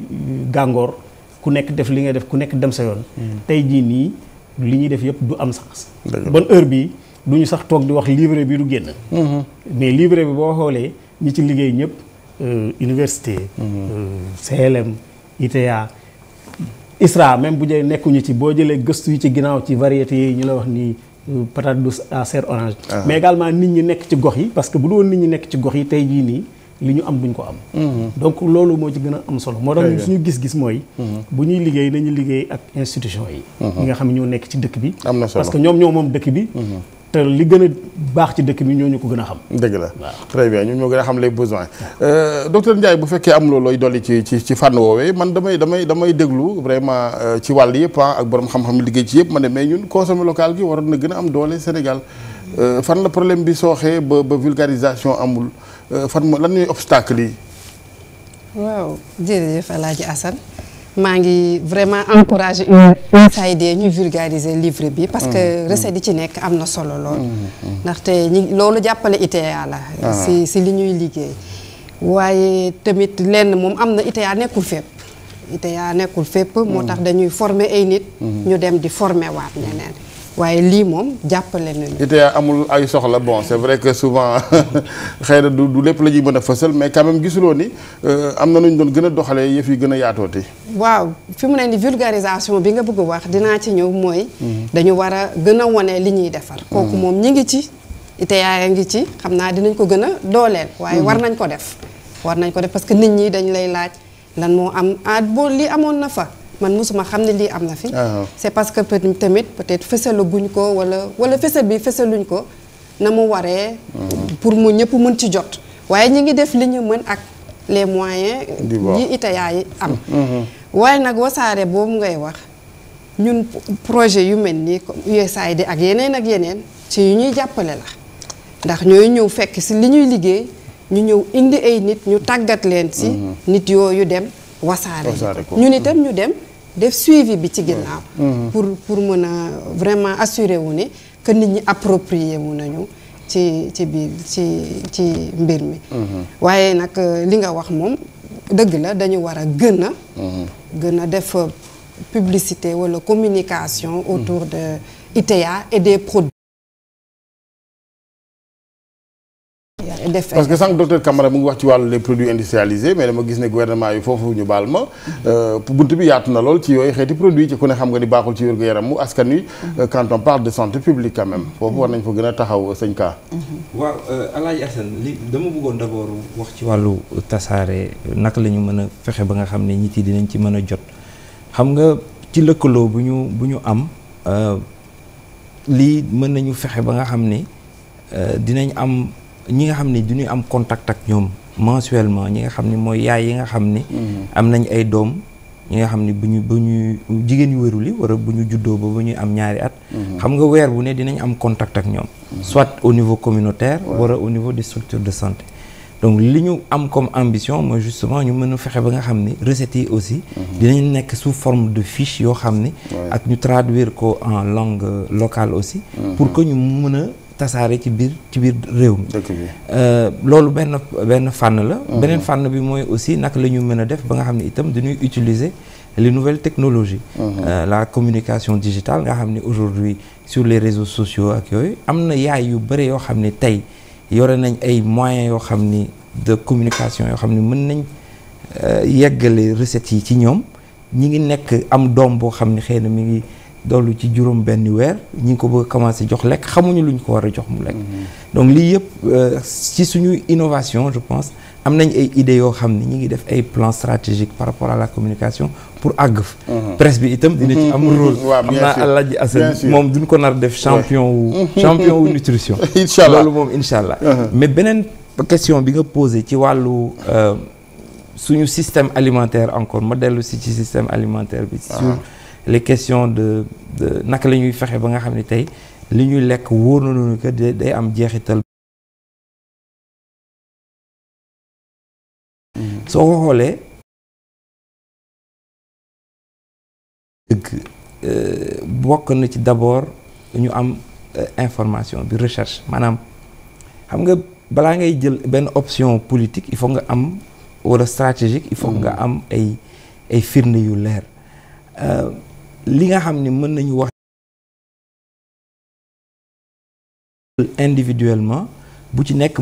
gàngoor ku nekk def li nga def ku nekk dem sa yoon tey jii nii li ñuy def yëpp du am sens bonne heure bi du ñu sax toog di wax livret bi du génn mais livret bi boo xoolee ñi ci liggéey ñëpp université CLM ITA ISRA même bu jëlee nekkuñu ci boo jëlee gëstu yi ci ginnaaw ci variété yi ñu la wax ni patate douce à serre orange mais également nit ñi nekk ci gox yi parce que bu doon nit ñi nekk ci gox yi tey jii nii li ñu am duñ ko am donc loolu moo ci gën a am solo moo tax suñu gis-gis mooy bu ñuy liggéey nañu liggéey ak institution yi ñi nga xam ne ñoo nekk ci dëkk bi am na solo parce que ñoom ñoo moom dëkk bi te li gën a baax ci dëkk bi ñoo ñu ko gën a xam dëgg la très bien ñun ñoo gën a xam les besoins docteur Ndiaye bu fekkee am loolu looy dolli ci fànn woowee man damay déglu vraiment ci wàll yëpp ak borom xam-xam liggéey ci yëpp ma ne mais ñun consommer local gi waroon na gën a am doole Sénégal fan la problème bi sooxee ba vulgarisation amul fan lan ñuy obstacle yi. waaw jërëjëf El Hadj Assane maa ngi vraiment encouragé USAID ñu vulgariser livre bi parce que recette yi ci nekk am na solo lool ndaxte loolu jàppale ITA la si li ñuy liggéey waaye tamit lenn moom am na ITA nekkul fépp moo tax dañuy former ay nit ñu dem di former waat ñeneen waaye lii moom jàppale nañu. ITA amul ay soxla bon c'est vrai que souvent xëy na du lépp la ñuy mën a fësal mais quand même gisuloo ni am na nu ñu doon gën a doxalee yëf yi gën a yaatooti. waaw fi mu ne ni vulgarisation bi nga bëgg a wax dinaa ci ñëw mooy. dañu war a gën a wane li ñuy defar. kooku moom ñi ngi ci ITA ngi ci xam naa dinañ ko gën a dooleel. waaye war nañ ko def. parce que nit ñi dañ lay laaj lan moo am boo lii amoon na fa. man mosuma xam ne lii am na fi. c'est parce que tamit peut-être fësalaguñ ko wala fësal bi fësaluñ ko na mu waree. pour mu ñëpp mën ci jot. waaye ñi ngi def li ñu mën ak les moyens yi ITA yi am waaye nag Wassare boobu ngay wax ñun projet yu mel nii comme USAID ak yeneen ci yu ñuy jàppale la ndax ñooy ñëw fekk si li ñuy liggéey ñu ñëw indi ay nit ñu tàggat leen si nit yooyu dem wasaare ñun itam ñu dem def suivi bi ci ginnaaw pour mën a vraiment assurer wu ni que nit ñi approprier wu nañu ci biir ci mbir mi waaye nag li nga wax moom dëgg la dañu war a gën a def publicité wala communication autour de ITA et des produits. parce que sànq docteur Camara mu ngi wax ci wàllu les produits industrialisés mais dama gis ne gouvernement yi foofu ñu baal ma bunt bi yaatu na lool ci yooyu xeeti produit ci ku ne xam nga ni baaxul ci wér-gu-yaramu askan wi quand on parle de santé publique quand même foofu war nañ fa gën a taxaw sëñ Ka. waaw Alaaji Assane li dama bëggoon d'abord wax ci wàllu tasaare naka la ñu mën a fexe ba nga xam ne nit yi dinañ ci mën a jot xam nga ci lëkkaloo bu ñu am lii mën nañu fexe ba nga xam ne dinañ am ñi nga xam ne du ñu am contact ak ñoom mensuellement ñi nga xam ne mooy yaay yi nga xam ne am nañ ay doom ñi nga xam ne bu ñu jigéen yu wérul yi wala bu ñu juddoo ba ñuy am ñaari at xam nga weer bu ne dinañ am contact ak ñoom soit au niveau communautaire wala au niveau des structures de santé donc li ñu am comme ambition mooy justement ñu mën a fexe ba nga xam ne recettes yi aussi dinañ nekk sous forme de fiche yoo xam ne ak ñu traduire ko en langue locale aussi pour que ñu mën a tasaare ci biir réew mi loolu benn fànn la beneen fànn bi mooy aussi naka la ñu mën a def ba nga xam ne itam dañuy utiliser les nouvelles technologies la communication digitale nga xam ne aujourd'hui sur les réseaux sociaux ak yooyu am na yaay yu bëri yoo xam ne tey yore nañ ay moyens yoo xam ni de communication yoo xam ne mën nañ yeggale recettes yi ci ñoom ñi ngi nekk am doom boo xam ne xëy na mi ngi dollu ci juróom benn weer ñi ngi ko bëgg a commencé jox lekk xamuñu luñ ko war a jox mu lekk donc lii yëpp ci suñuy innovation je pense am nañ ay idées yoo xam ne ñi ngi def ay plans stratégiques par rapport à la communication pour àgg fa presse bi itam dina ci am rôle am naa Alaaji Assane moom duñ ko nar def champion wu nutrition inchallah loolu moom inchallah mais beneen question bi nga posé ci wàllu suñu système alimentaire encore ma dellu si ci système alimentaire bi sur les questions de naka la ñuy fexe ba nga xam ne tey li ñuy lekk wóor na noonu que day am jeexital soo ko xoolee dëgg bokk na ci d'abord ñu am information bi recherche maanaam xam nga balaa ngay jël benn option politique il faut nga am wala stratégique il faut nga am ay firnde yu leer li nga xam ne mën nañu wax individuellement bu ci nekk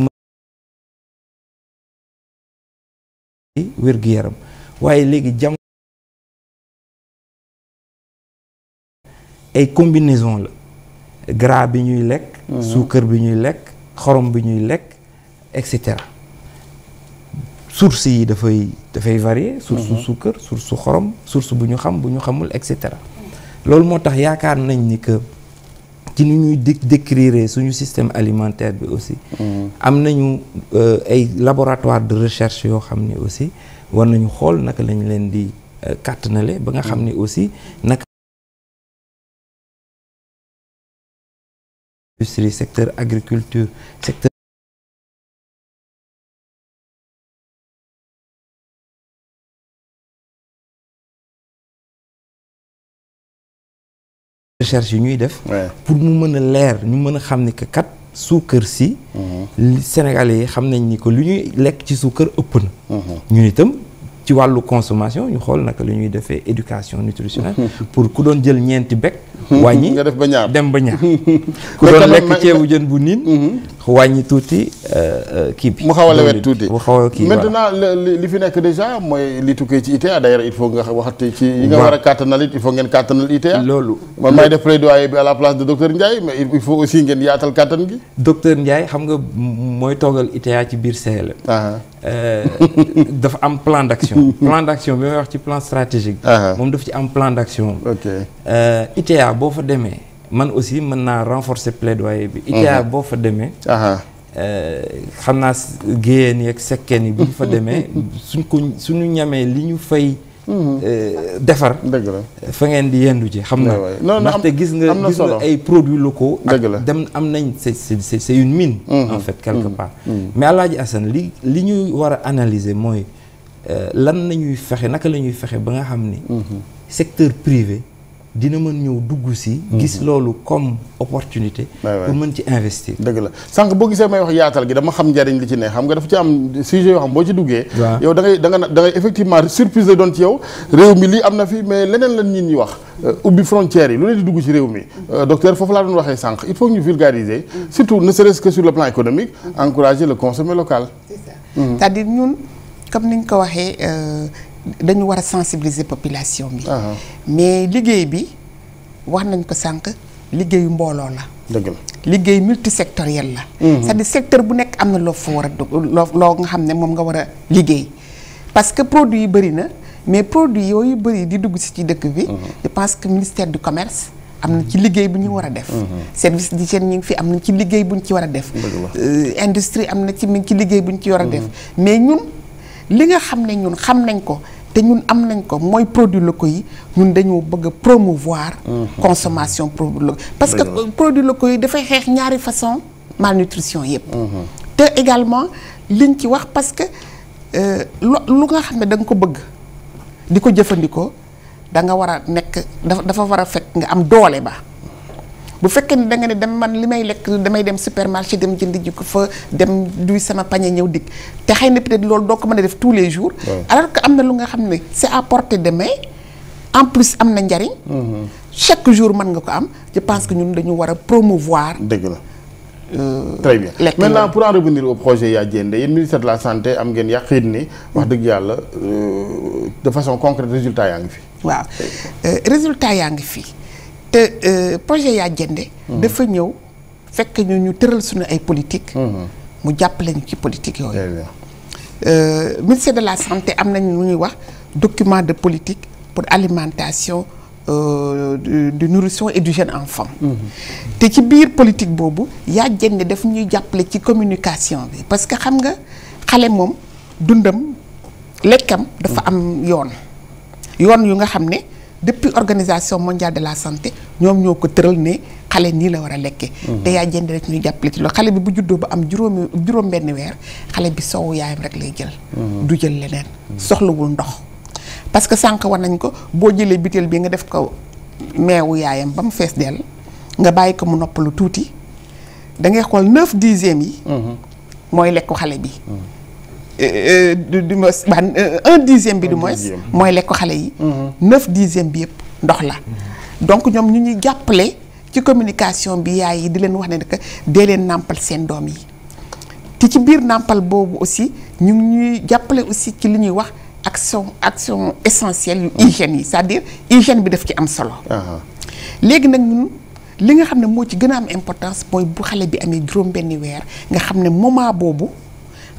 wér-gu-yaram waaye léegi jam ay combinaison la gras bi ñuy lekk suukar bi ñuy lekk xorom bi ñuy lekk et cetera source yi dafay varier source su suukar source su xorom source bu ñu xam bu ñu xamul et cetera loolu moo tax yaakaar nañ ni que ci ni ñuy décrire suñu système alimentaire bi aussi am nañu ay laboratoire de recherche yoo xam ne aussi war nañu xool naka lañ leen di kàttanale ba nga xam ne aussi naka industrie secteur agriculture secteur recherche yi ñuy def pour mu mën a leer ñu mën a xam ni que kat suukar si Sénégalais yi xam nañ ni que lu ñuy lekk ci suukar ëpp na ñun itam ci wàllu consommation ñu xool naka la ñuy defee éducation nutritionnelle pour ku doon jël ñeenti bekk wàññi nga def ba ñaar dem ba ñaar ku doon lekk ceebu jën bu niin wàññi tuuti kii bi mu xaw a lewet tuuti mu xaw a kii maintenant li fi nekk déjà mooy li tukkee ci ITA d'ailleurs il faut nga waxate ci yi nga war a kàttanal it il faut ngeen kàttanal ITA loolu man maay def plaidoyer bi à la place de docteur Ndiaye mais il faut aussi ngeen yaatal kàttan gi docteur Ndiaye xam nga mooy toogal ITA ci biir CLM dafa am plan d'action plan d'action bi may wax ci plan stratégique moom daf ci am plan d'action ITA boo fa demee man aussi mën naa renforcer plaidoyer bi ITA boo fa demee xam naa géyeen yeeg sekkeen yi bu ñu fa demee suñu ñamee li ñu fay defar dëgg la fa ngeen di yendu ci xam na ndaxte gis nga ay produits locaux ak dem am nañ c'est une mine en fait quelque part mais Alaaji Assane li ñuy war a analyser mooy lan nañuy fexe naka la ñuy fexe ba nga xam ni secteur privé dina mën ñëw dugg si gis loolu comme opportunité pour mën ci investir dëgg la sànq boo gisee may wax yaatal gi dama xam njariñ li ci ne xam nga dafa ci am sujet yoo xam boo ci duggee yow da ngay effectivement surprise la doon ci yow réew mi lii am na fi mais leneen lan nit ñi wax ubbi frontières yi lu ne di dugg ci réew mi docteur foofu laa doon waxee sànq il faut ñu vulgariser surtout ne serait-ce que sur le plan économique encourager le consommer local. C'est ça. C'est-à-dire ñun comme ni ñu ko waxee dañu war a sensibiliser population bi. mais liggéey bi wax nañ ko sànq liggéeyu mbooloo la. dëgg la liggéey multisectoriel la. c'est-à-dire secteur bu nekk am na loo fa war a loo nga xam ne moom nga war a liggéey parce que produit yi bëri na mais produit yooyu bëri di dugg si ci dëkk bi. je pense que ministère du commerce am na ci liggéey bu ñu war a def. service d'hygiène ñu ngi fi am na ci liggéey bu ñu ci war a def. industrie am na ci mi ngi ci liggéey bu ñu ci war a def mais ñun. li nga xam ne ñun xam nañ ko te ñun am nañ ko mooy produits locaux yi ñun dañoo bëgg a promouvoir consommation produits locaux parce que produits locaux yi dafay xeex ñaari façon malnutrition yëpp te également liñ ci wax parce que lu nga xam ne da nga ko bëgg di ko jëfandikoo da nga war a nekk dafa war a fekk nga am doole ba bu fekkee ne da nga ne dem man li may lekk damay dem supermarché dem jënd ji ko fa dem duy sama pañe ñëw dikk te xëy na peut-être loolu doo ko mën a def tous les jours. alors que am na lu nga xam ne c'est à portée de main en plus am na njariñ. chaque jour mën nga ko am je pense que ñun dañu war a promouvoir. dëgg la. très bien maintenant pour en revenir au projet Yaa Diendé yéen ministère de la santé am ngeen yàqiin ni wax dëgg yàlla de façon concrète résultat yaa ngi fi. waaw résultat yaa ngi fi. te projet Yaa Diendé dafa ñëw fekk ñu tëral suñu ay politique mu jàppale ñu ci politique yooyu ministère de la santé am nañ lu ñuy wax document de politique pour alimentation du nourrisson et du jeune enfant te ci biir politique boobu Yaa Diendé daf ñuy jàppale ci communication bi parce que xam nga xale moom dundam lekkam dafa am yoon yu nga xam ne depuis organisation mondiale de la santé ñoom ñoo ko tëral ne xale nii la war a lekkee te Yaa Diendé rek ñuy jàppale ci loolu xale bi bu juddoo ba am juróom benn weer xale bi soowu yaayam rek lay jël du jël leneen soxlawul ndox parce que sànq war nañ ko boo jëlee butéel bi nga def ko meewu yaayam ba mu fees dell nga bàyyi ko mu noppalu tuuti da ngay xool 9/10 yi mooy lekku xale bi du moins 1/10 bi du moins mooy lekk ko xale yi 9/10 bi yëpp ndox la donc ñoom ñu ñuy jàppale ci communication bi yaay yi di leen wax ne que dee leen nàmpal seen doom yi te ci biir nàmpal boobu aussi ñu ngi ñuy jàppale aussi ci li ñuy wax action essentielle yu hygiène yi c'est-à-dire hygiène bi daf ci am solo léegi nag ñun li nga xam ne moo ci gën a am importance mooy bu xale bi amee juróom benni weer nga xam ne moment boobu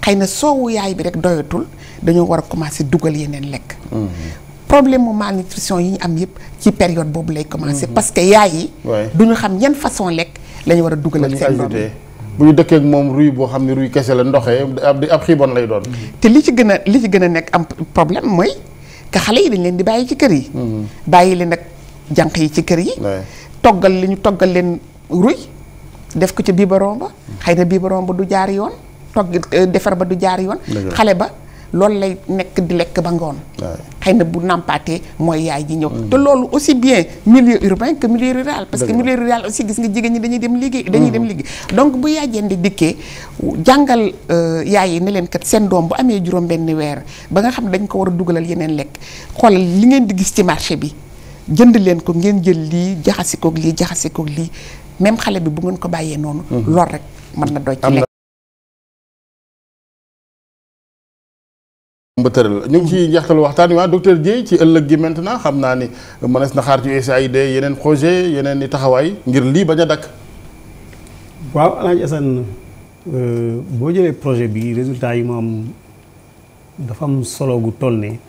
xëy na soowu yaay bi rek doyatul dañoo war a commencer dugal yeneen lekk problème mu malnutrition yi ñu am yëpp ci période boobu lay commencer parce que yaay yi duñu xam yan façon lekk la ñu war a dugalal seen doom bu ñu dëkkee ak moom ruy boo xam ne ruy kese la ndoxee ab xiibon lay doon te li ci gën a nekk am problème mooy que xale yi dañ leen di bàyyi ci kër yi bàyyi leen ak jànq yi ci kër yi toggal li ñu toggal leen ruy def ko ci biberon ba xëy na biberon ba du jaar yoon defar ba du jaar yoon xale ba loolu lay nekk di lekk ba ngoon xëy na bu nàmpaatee mooy yaay ji ñëw te loolu aussi bien milieu urbain que milieu rural parce que milieu rural aussi gis nga jigéen ñi dañuy dem liggéey donc bu Yaa Diendé dikkee jàngal yaay yi ne leen kat seen doom bu amee juróom benn weer ba nga xam ne dañ ko war a dugalal yeneen lekk xoolal li ngeen di gis ci marché bi jënd leen ko ngeen jël lii jaxase koog lii même xale bi bu ngeen ko bàyyee noonu lool rek mën na doy ci lekk ba tëral ñu ngi ci njeextal waxtaan wi docteur Dieye ci ëllëg gi maintenant xam naa ni mënees na xaar ci USAID yeneen projet yeneen i taxawaay ngir lii bañ a dakk waaw Alaaji Assane boo jëlee projet bi résultat yi mu am dafa am solo gu toll ne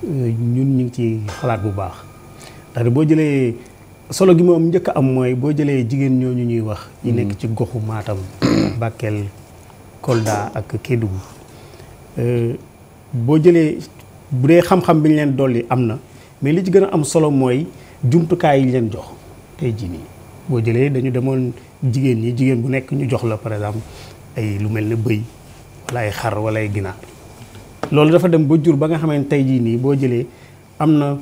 ñun ñu ngi ci xalaat bu baax ndax boo jëlee solo gi moom njëkk am mooy boo jëlee jigéen ñooñu ñuy wax ñi nekk ci goxu Matam Bakel Kolda ak Kédougou boo jëlee bu dee xam-xam bi ñu leen dolli am na mais li ci gën a am solo mooy jumtukaay yi leen jox tey jii nii boo jëlee dañu demoon jigéen bu nekk ñu jox la par exemple ay lu mel ne bëy wala ay xar wala ay ginaar loolu dafa dem ba jur ba nga xamante tey jii nii boo jëlee am na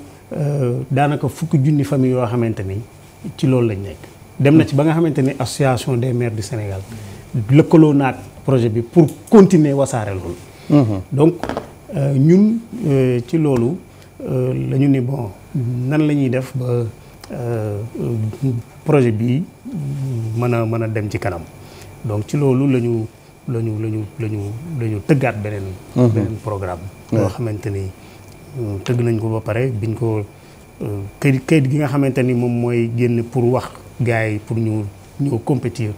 daanaka 10,000 familles yoo xamante ni ci loolu lañ nekk. dem na ci ba nga xamante ni association des maires du Sénégal lëkkaloo naag projet bi pour continuer wasaare loolu. donc ñun ci loolu la ñu ni bon nan la ñuy def ba projet bi mën a dem ci kanam donc ci loolu la ñu tëggaat beneen programme. boo xamante ni tëgg nañ ko ba pare biñ ko kayit gi nga xamante ni moom mooy génn pour wax gars yi pour ñu ñëw compétir.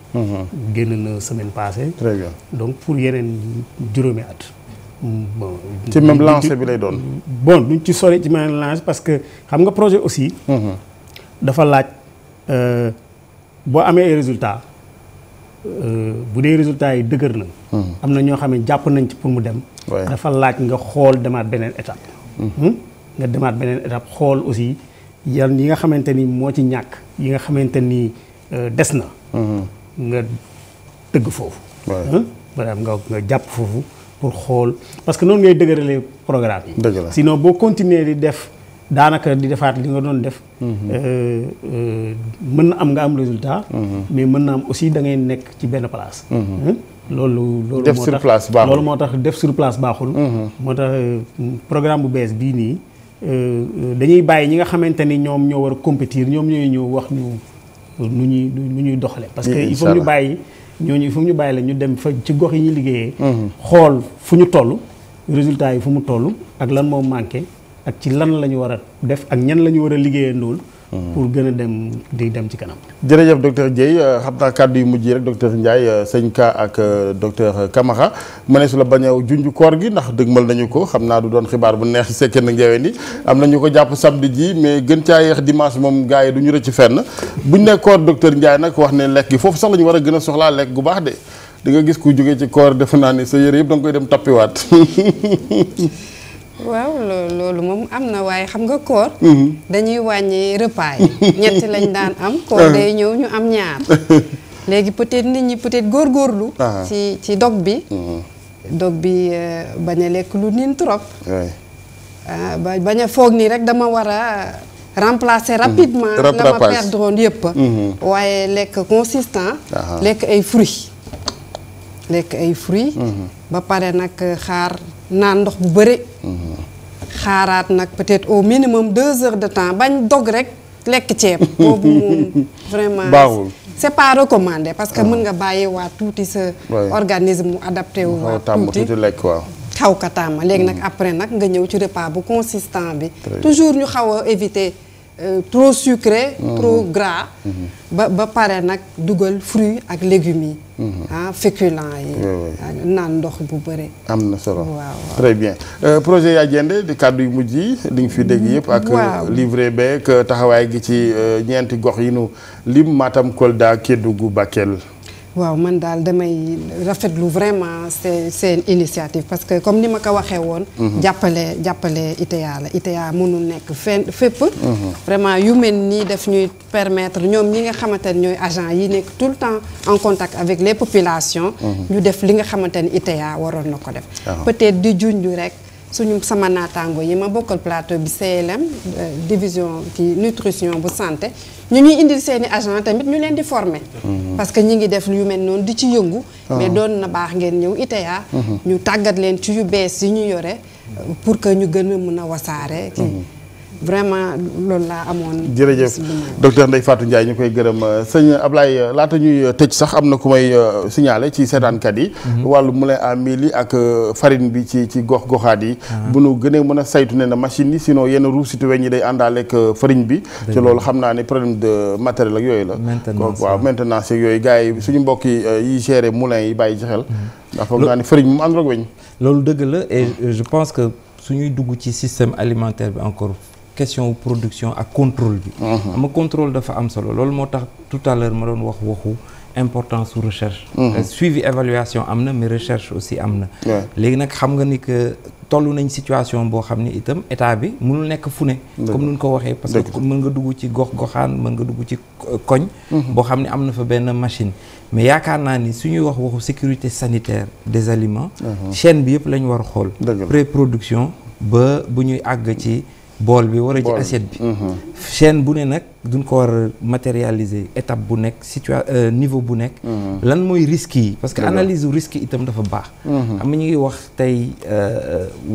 génn na semaine passée. très bien donc pour yeneen juróomi at. bon ci même lancé bi lay doon. bon duñ ci sori ci même lancé parce que xam nga projet aussi. dafa laaj boo amee ay résultats bu dee résultats yi dëgër na. am na ñoo xam ne jàpp nañ ci pour mu dem. dafa laaj nga xool demaat beneen étape. nga demaat beneen étape xool aussi yan yi nga xamante ni moo ci ñàkk yi nga xamante ni des na. nga tëgg foofu. maanaam nga jàpp foofu pour xool parce que noonu ngay dëgëralee programme yi. dëgg la sinon boo continuer di def daanaka di defaat li nga doon def. mën na am nga am résultat. mais mën na am aussi da ngay nekk ci benn place. loolu def sur place baaxul loolu moo tax def sur place baaxul. moo tax programme bu bees bii nii dañuy bàyyi ñi nga xamante ni ñoom ñoo war a compétir ñoom ñooy ñëw wax ñu nu ñuy doxale parce que il faut ñu bàyyi ñooñu il faut ñu bàyyi la ñu dem fa ci gox yi ñuy liggéeyee. xool fu ñu toll résultat yi fu mu toll ak lan moo manqué ak ci lan la ñu war a def ak ñan la ñu war a liggéeyee ndool pour gën a dem ci kanam. jërëjëf docteur Dieye xam naa kàddu yu mujj yi rek docteur Ndiaye sëñ Ka ak docteur Camara ma ne su la bañ a junj koor gi ndax dëgmal nañu ko xam naa du doon xibaar bu neex sekkee na njaween yi am nañu ko jàpp samedi ji mais gën caa yeex dimanche moom gars yi du ñu rëcc fenn buñ ne koor docteur Ndiaye nag wax ne lekk gi foofu sax la ñu war a gën a soxlaa lekk gu baax de di nga gis ku jógee ci koor defe naa ni sa yére yëpp da nga koy dem tappiwaat. waaw loolu moom am na waaye xam nga koor dañuy wàññi repas yi ñetti lañ daan am koor day ñëw ñu am ñaar léegi peut-être nit ñi peut-être góorgóorlu ci dog bi bañ a lekk lu niin trop bañ a foog nii rek dama war a remplacer rapidement la ma perdroon yëpp waaye lekk consistant lekk ay fruits ba pare nag xaar naan ndox bu bëri xaaraat nag peut-être au minimum 2 heures de temps bañ dog rek lekk ceeb boobu moom vraiment baaxul c'est pas recommandé parce que mën nga bàyyi waa tuuti sa organisme mu adapté wu waa tuuti lekk waaw xaw ka tàmm léegi nag après nag nga ñëw ci repas bu consistant bi toujours ñu xaw a éviter trop sucré trop gras ba pare nag dugal fruits ak légumes yi féculents yi naan ndox bu bëri am na solo waaw très bien projet Yaye Diendé di kàddu yu mujj yi di nga fi dégg yëpp ak livret beeg taxawaay gi ci ñeenti gox yi nu lim Matam Kolda Kédougou Bakel waaw man daal damay rafetlu vraiment seen initiative parce que comme ni ma ko waxee woon jàppale ITA la ITA mënul nekk fépp vraiment yu mel nii daf ñuy permettre ñoom ñi nga xamante ne ñooy agent yi nekk tout le temps en contact avec les populations ñu def li nga xamante ne ITA waroon na ko def peut-être di junju rek sama naataango yi ma bokkal plateau bi CLM division ci nutrition bu santé ñu ñuy indil seeni agent tamit ñu leen di former parce que ñi ngi def yu mel noonu di ci yëngu mais doon na baax ngeen ñëw ITA ñu tàggat leen ci yu bees yi ñu yore pour que ñu gën a mën a wasaare vraiment loolu laa amoon jërëjëf docteur Ndeye Fatou Ndiaye ñu koy gërëm sëñ Ablaye laata ñuy tëj sax am na ku may signaler ci seetaankat yi wàllu moulin à mil yi ak farine bi ci gox-goxaat yi bu nu gënee mën a saytu ne na machine yi sinon yenn ruusitu weñ yi day àndaale ak farine bi ci loolu xam naa ne problème de matériel ak yooyu la waaw maintenance ak yooyu gars yi suñu mbokk yi gérer moulin yi bàyyi ci xel ndax foog naa ne farine moom àndul ak weñ loolu dëgg la et je pense que suñuy dugg ci système alimentaire bi encore question production ak contrôle bi. ama contrôle dafa am solo loolu moo tax tout à l'heure ma doon waxu importance su recherche. Suivi évaluation am na mais recherche aussi am na. léegi nag xam nga ni que toll nañ situation boo xam ni itam état bi mënul nekk fu ne. comme nuñ ko waxee parce que mën nga dugg ci gox-goxaan mën nga dugg ci koñ. boo xam ne am na fa benn machine. mais yaakaar naa ni suñuy waxu sécurité sanitaire des aliments. chaîne bi yëpp la ñu war a xool. pré-production ba bu ñuy àgg ci. bool bi war a ci assiette bi chaîne bu ne nag duñ ko war a matérialiser étape bu nekk niveau bu nekk lan mooy risques yi parce que analyse u risque itam dafa baax xam nga ñu ngi wax tey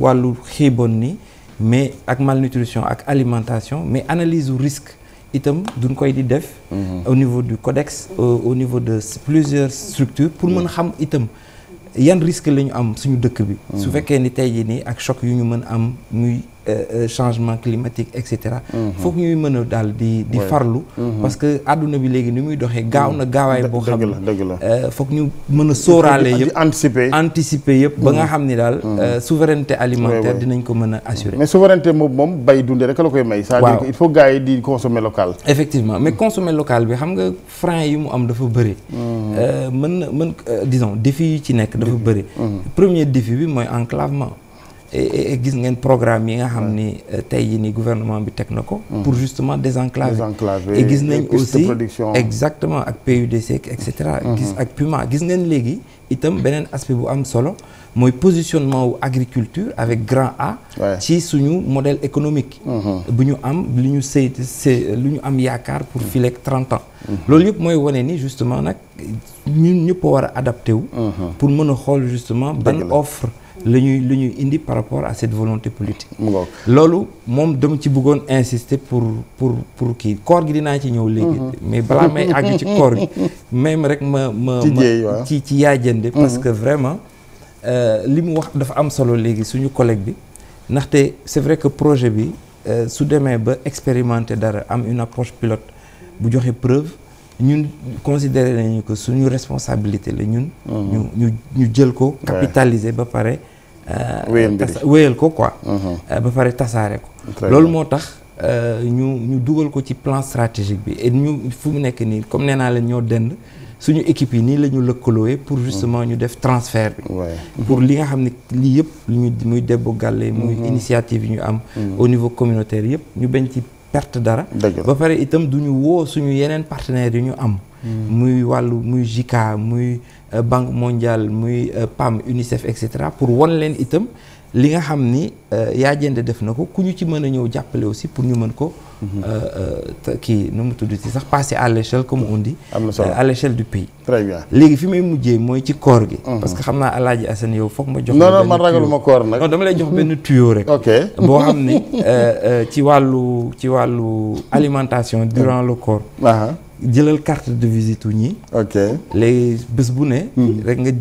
wàllu xiibon ni mais ak malnutrition ak alimentation mais analyse u risque itam duñ koy di def au niveau du codex au niveau de plusieurs structures pour mën a xam itam yan risque la ñu am suñu dëkk bi su fekkee ni tey jii nii ak choc yu ñu mën am muy changement climatique et cetera foog ñuy mën a daal di farlu parce que àdduna bi léegi ni muy doxee gaaw na gaawaay boo xam ne foog ñu mën a sóoraale yëpp anticiper yëpp ba nga xam ni daal souveraineté alimentaire dinañ ko mën a assurer. mais souveraineté moom bay dundee rek la koy may. c'est-à-dire il faut gars yi di consommer local. effectivement mais consommer local bi xam nga frein yi mu am dafa bëri disons défi yi ci nekk dafa bëri premier défi bi mooy enclavement et gis ngeen programme yi nga xam ni tey jii ni gouvernement bi teg na ko pour justement désenclaver et gis nañ aussi exactement ak PUDC et cetera gis ak Puma gis ngeen léegi itam beneen aspect bu am solo mooy positionnement wu agriculture avec grand A ci suñu modèle économique bu ñu am lu ñu am yaakaar pour fileeg 30 ans loolu yëpp mooy wane ni justement nag ñun ñëpp a war a adapté wu pour mën a xool justement ban offre la ñuy indi par rapport à cette volonté politique loolu moom dama ci bëggoon insister pour kii koor gi dinaa ci ñëw léegi mais balaa may àgg ci koor gi même rek ma ci Yaay Jënde parce que vraiment li mu wax dafa am solo léegi suñu collègue bi ndaxte c'est vrai que projet bi su demee ba expérimenter dara am une approche pilote bu joxe preuve ñun considéré nañu que suñu responsabilité la ñun ñu jël ko capitaliser ba pare wéyal ko quoi ba pare tasaare ko loolu moo tax ñu dugal ko ci plan stratégique bi et ñu fu mu nekk nii comme nee naa leen ñoo dend suñu équipe yi nii la ñu lëkkalooyee pour justement ñu def transfert bi pour li nga xam ne lii yëpp lu muy debbo gàlle muy initiative yi ñu am au niveau communautaire yëpp ñu bañ ci perte dara ba pare itam duñu woo suñu yeneen partenaires yi ñu am muy muy JICA muy Banque mondiale muy PAM UNICEF et cetera pour won leen itam li nga xam ni Yaay Jënde def na ko ku ñu ci mën a ñëw jàppale aussi pour ñu mën ko kii nu mu tudd ci sax passer à l'échelle comme on dit à l'échelle du pays. Très bien léegi fi may mujjee mooy ci koor gi parce que xam naa Alaaji Assane yow foog ma jox non man ragaluma koor nag non dama lay jox benn tuyau rek boo xam ni ci wàllu alimentation durant le koor jëlal carte de visite wu ñi léegi bés bu ne rek nga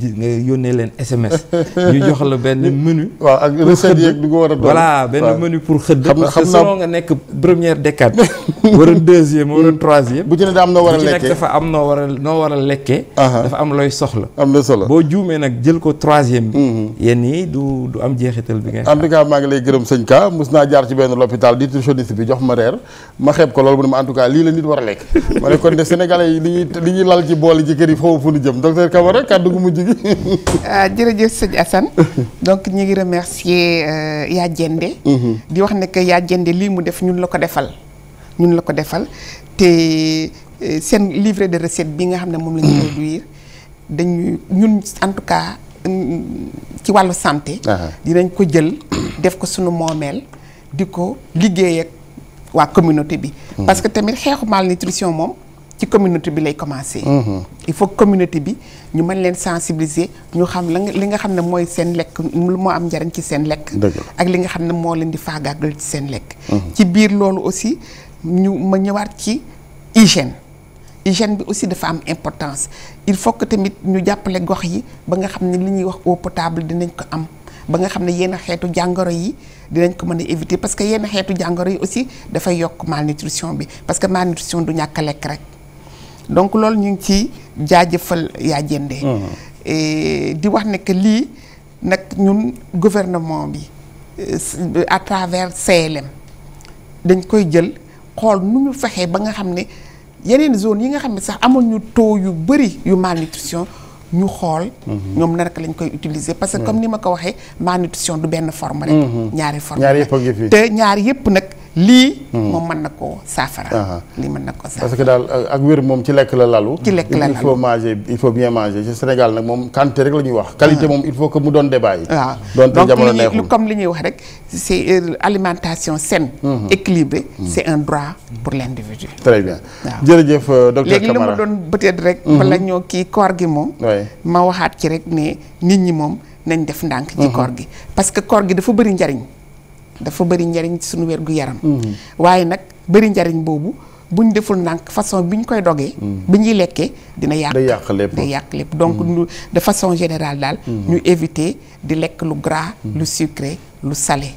yónnee leen SMS ñu jox la benn menu waaw ak recette yeeg du ko war a doon voilà benn menu pour xëdd parce que selon nga nekk première décade wala deuxième wala troisième bu ci ne am noo war a lekkee bu ci nekk dafa am noo war a lekkee dafa am looy soxla am na solo boo juumee nag jël ko troisième bi yenn yi du am jeexital bi nga en tout cas maa ngi lay gërëm sëñ Ka mos naa jaar ci benn l'hôpital nutritionniste bi jox ma reer ma xeeb ko loolu mu ne ma en tout cas lii la nit war a lekk ma ne kon de Sénégalais yi li ñuy lal ci bool yi ci kër yi foofu fu ñu jëm docteur Camara kàddu gu mujj gi jërëjëf sëñ Assane donc ñu ngi remercier Yaay Jënde di wax ne que Yaay Jënde lii mu def ñun la ko defal te seen livret de recette bi nga xam ne moom la ñu produire dañu ñun en tout cas ci wàllu santé dinañ ko jël def ko suñu moomeel di ko liggéey ak waa communauté bi parce que tamit xeexu malnutrition moom ci communauté bi lay commencer il faut communauté bi ñu mën leen sensibiliser ñu xam li nga xam ne mooy seen lekk moo am njariñ ci seen lekk ak li nga xam ne moo leen di faagaagal ci seen lekk ci biir loolu aussi ma ñëwaat ci hygiène bi aussi dafa am importance il faut que tamit ñu jàppale gox yi ba nga xam ne li ñuy wax eau potable dinañ ko am ba nga xam ne yenn xeetu jàngoro yi dinañ ko mën a éviter parce que yenn xeetu jàngoro yi aussi dafay yokk malnutrition bi parce que malnutrition du ñàkk a lekk rek donc loolu ñu ngi ci jaajëfal Yaay Jënde di wax ne que lii nag ñun gouvernement bi à travers CLM dañ koy jël xool nu ñu fexee ba nga xam ne yeneen zone yi nga xam ne sax amuñu taux yu bëri yu malnutrition ñu xool ñoom naka lañ koy utiliser parce que comme ni ma ko waxee malnutrition du benn forme rek ñaari forme te ñaari yëpp nag lii moom mën na koo saafara lii mën na koo saafara parce que daal ak wér moom ci lekk la lalu ci lekk la lalu il faut manger il faut bien manger ci Sénégal nag moom quantité rek la ñuy wax qualité moom il faut que mu doon débat yi waaw doonte jamono neexul donc comme li ñuy wax rek c'est alimentation saine équilibrée c'est un droit pour l'individu. très bien jërëjëf docteur Camara léegi li ma doon peut-être rek bala ñoo kii koor gi moom ma waxaat ci rek ne nit ñi moom nañ def ndànk ci koor gi parce que koor gi dafa bëri njariñ dafa bëri njariñ ci suñu wér gu yaram waaye nag bëri njariñ boobu buñ deful ndànk façon bi ñu koy dogee bi ñuy lekkee dina yàq day yàq lépp donc de façon générale daal ñu éviter di lekk lu gras lu sucré lu salé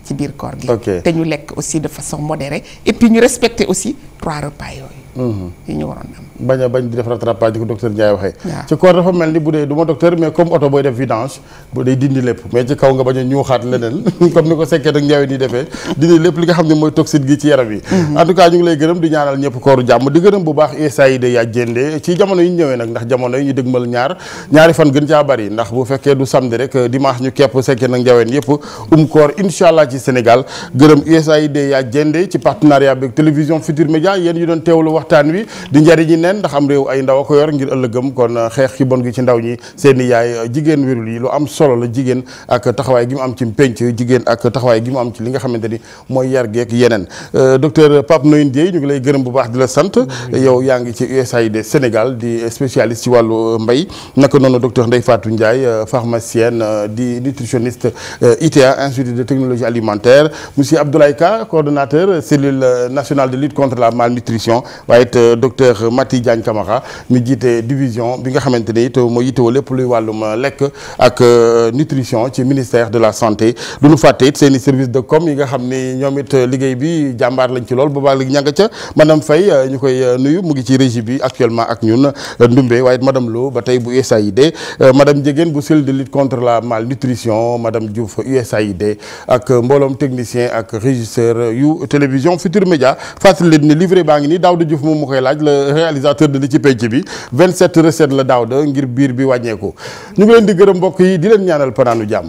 ci biir koor gi te ñu lekk aussi de façon modérée et puis ñu respecter aussi 3 repas yooyu yi ñu waroon am bañ di def rattrapage di ko docteur Ndiaye waxee ci koor dafa mel ni bu dee du ma docteur mais comme oto booy def vidange bu day dindi lépp mais ci kaw nga bañ a ñuuxaat leneen comme ni ko sekkee nag Ndiaye ni defee dindi lépp li nga xam ne mooy toxine gi ci yaram yi en tout cas ñu ngi lay gërëm di ñaanal ñëpp kooru jàmm di gërëm bu baax USAID yaa jëndee ci jamono yi ñu ñëwee nag ndax jamono yi ñu dëgmal ñaari fan gën caa bari ndax bu fekkee du samedi rek dimanche ñu kepp sekkee nag njaween yëpp koor incha allah ci Sénégal gërëm USAID yaa jëndee ci partenariat avec télévision Futur Média yéen yu doon teewlu waxtaan wi di njariñi neen ndax am réew ay ndaw a ko yor ngir ëllëgëm kon xeex ci bon gi ci ndaw ñi seeni yaay jigéen wérul yi lu am solo la jigéen ak taxawaay gi mu am ci penc jigéen ak taxawaay gi mu am ci li nga xamante ni mooy yar geek yeneen docteur Pape Noyin Dieye ñu ngi lay gërëm bu baax di la sant yow yaa ngi ci USAID Sénégal di spécialiste ci wàllu mbay naka noonu docteur Ndeye Fatou Ndiaye pharmacienne di nutritionniste ITA Institut de technologie alimentaire monsieur Abdoulaye Ka coordonnateur cellule nationale de lutte contre la malnutrition waaye it docteur Mati Diagne Camara mi jiite division bi nga xamante ne it moo yittewoo lépp luy wàllum lekk ak nutrition ci ministère de la santé du ñu fàtte it seen i service de com yi nga xam ni ñoom it liggéey bi jàmbaar lañ ci lool boobaa léegi ñanga ca madame Faye ñu koy nuyu mu ngi ci régie bi actuellement ak ñun Ndumbe waaye it madame Lo ba tey bu USAID madame Ndiéguène bu cellule de lutte contre la malnutrition madame Diouf USAID ak mbooloom technicien ak régisseur yu télévision Futur Média fàttali leen ni livret baa ngi nii Daouda Diouf moom mu koy laaj le réalisateur de li ci penc bi 27 recettes la Daouda ngir biir bi wàññeeku ñu ngi leen di gërëm mbokk yi di leen ñaanal panaanu jàmm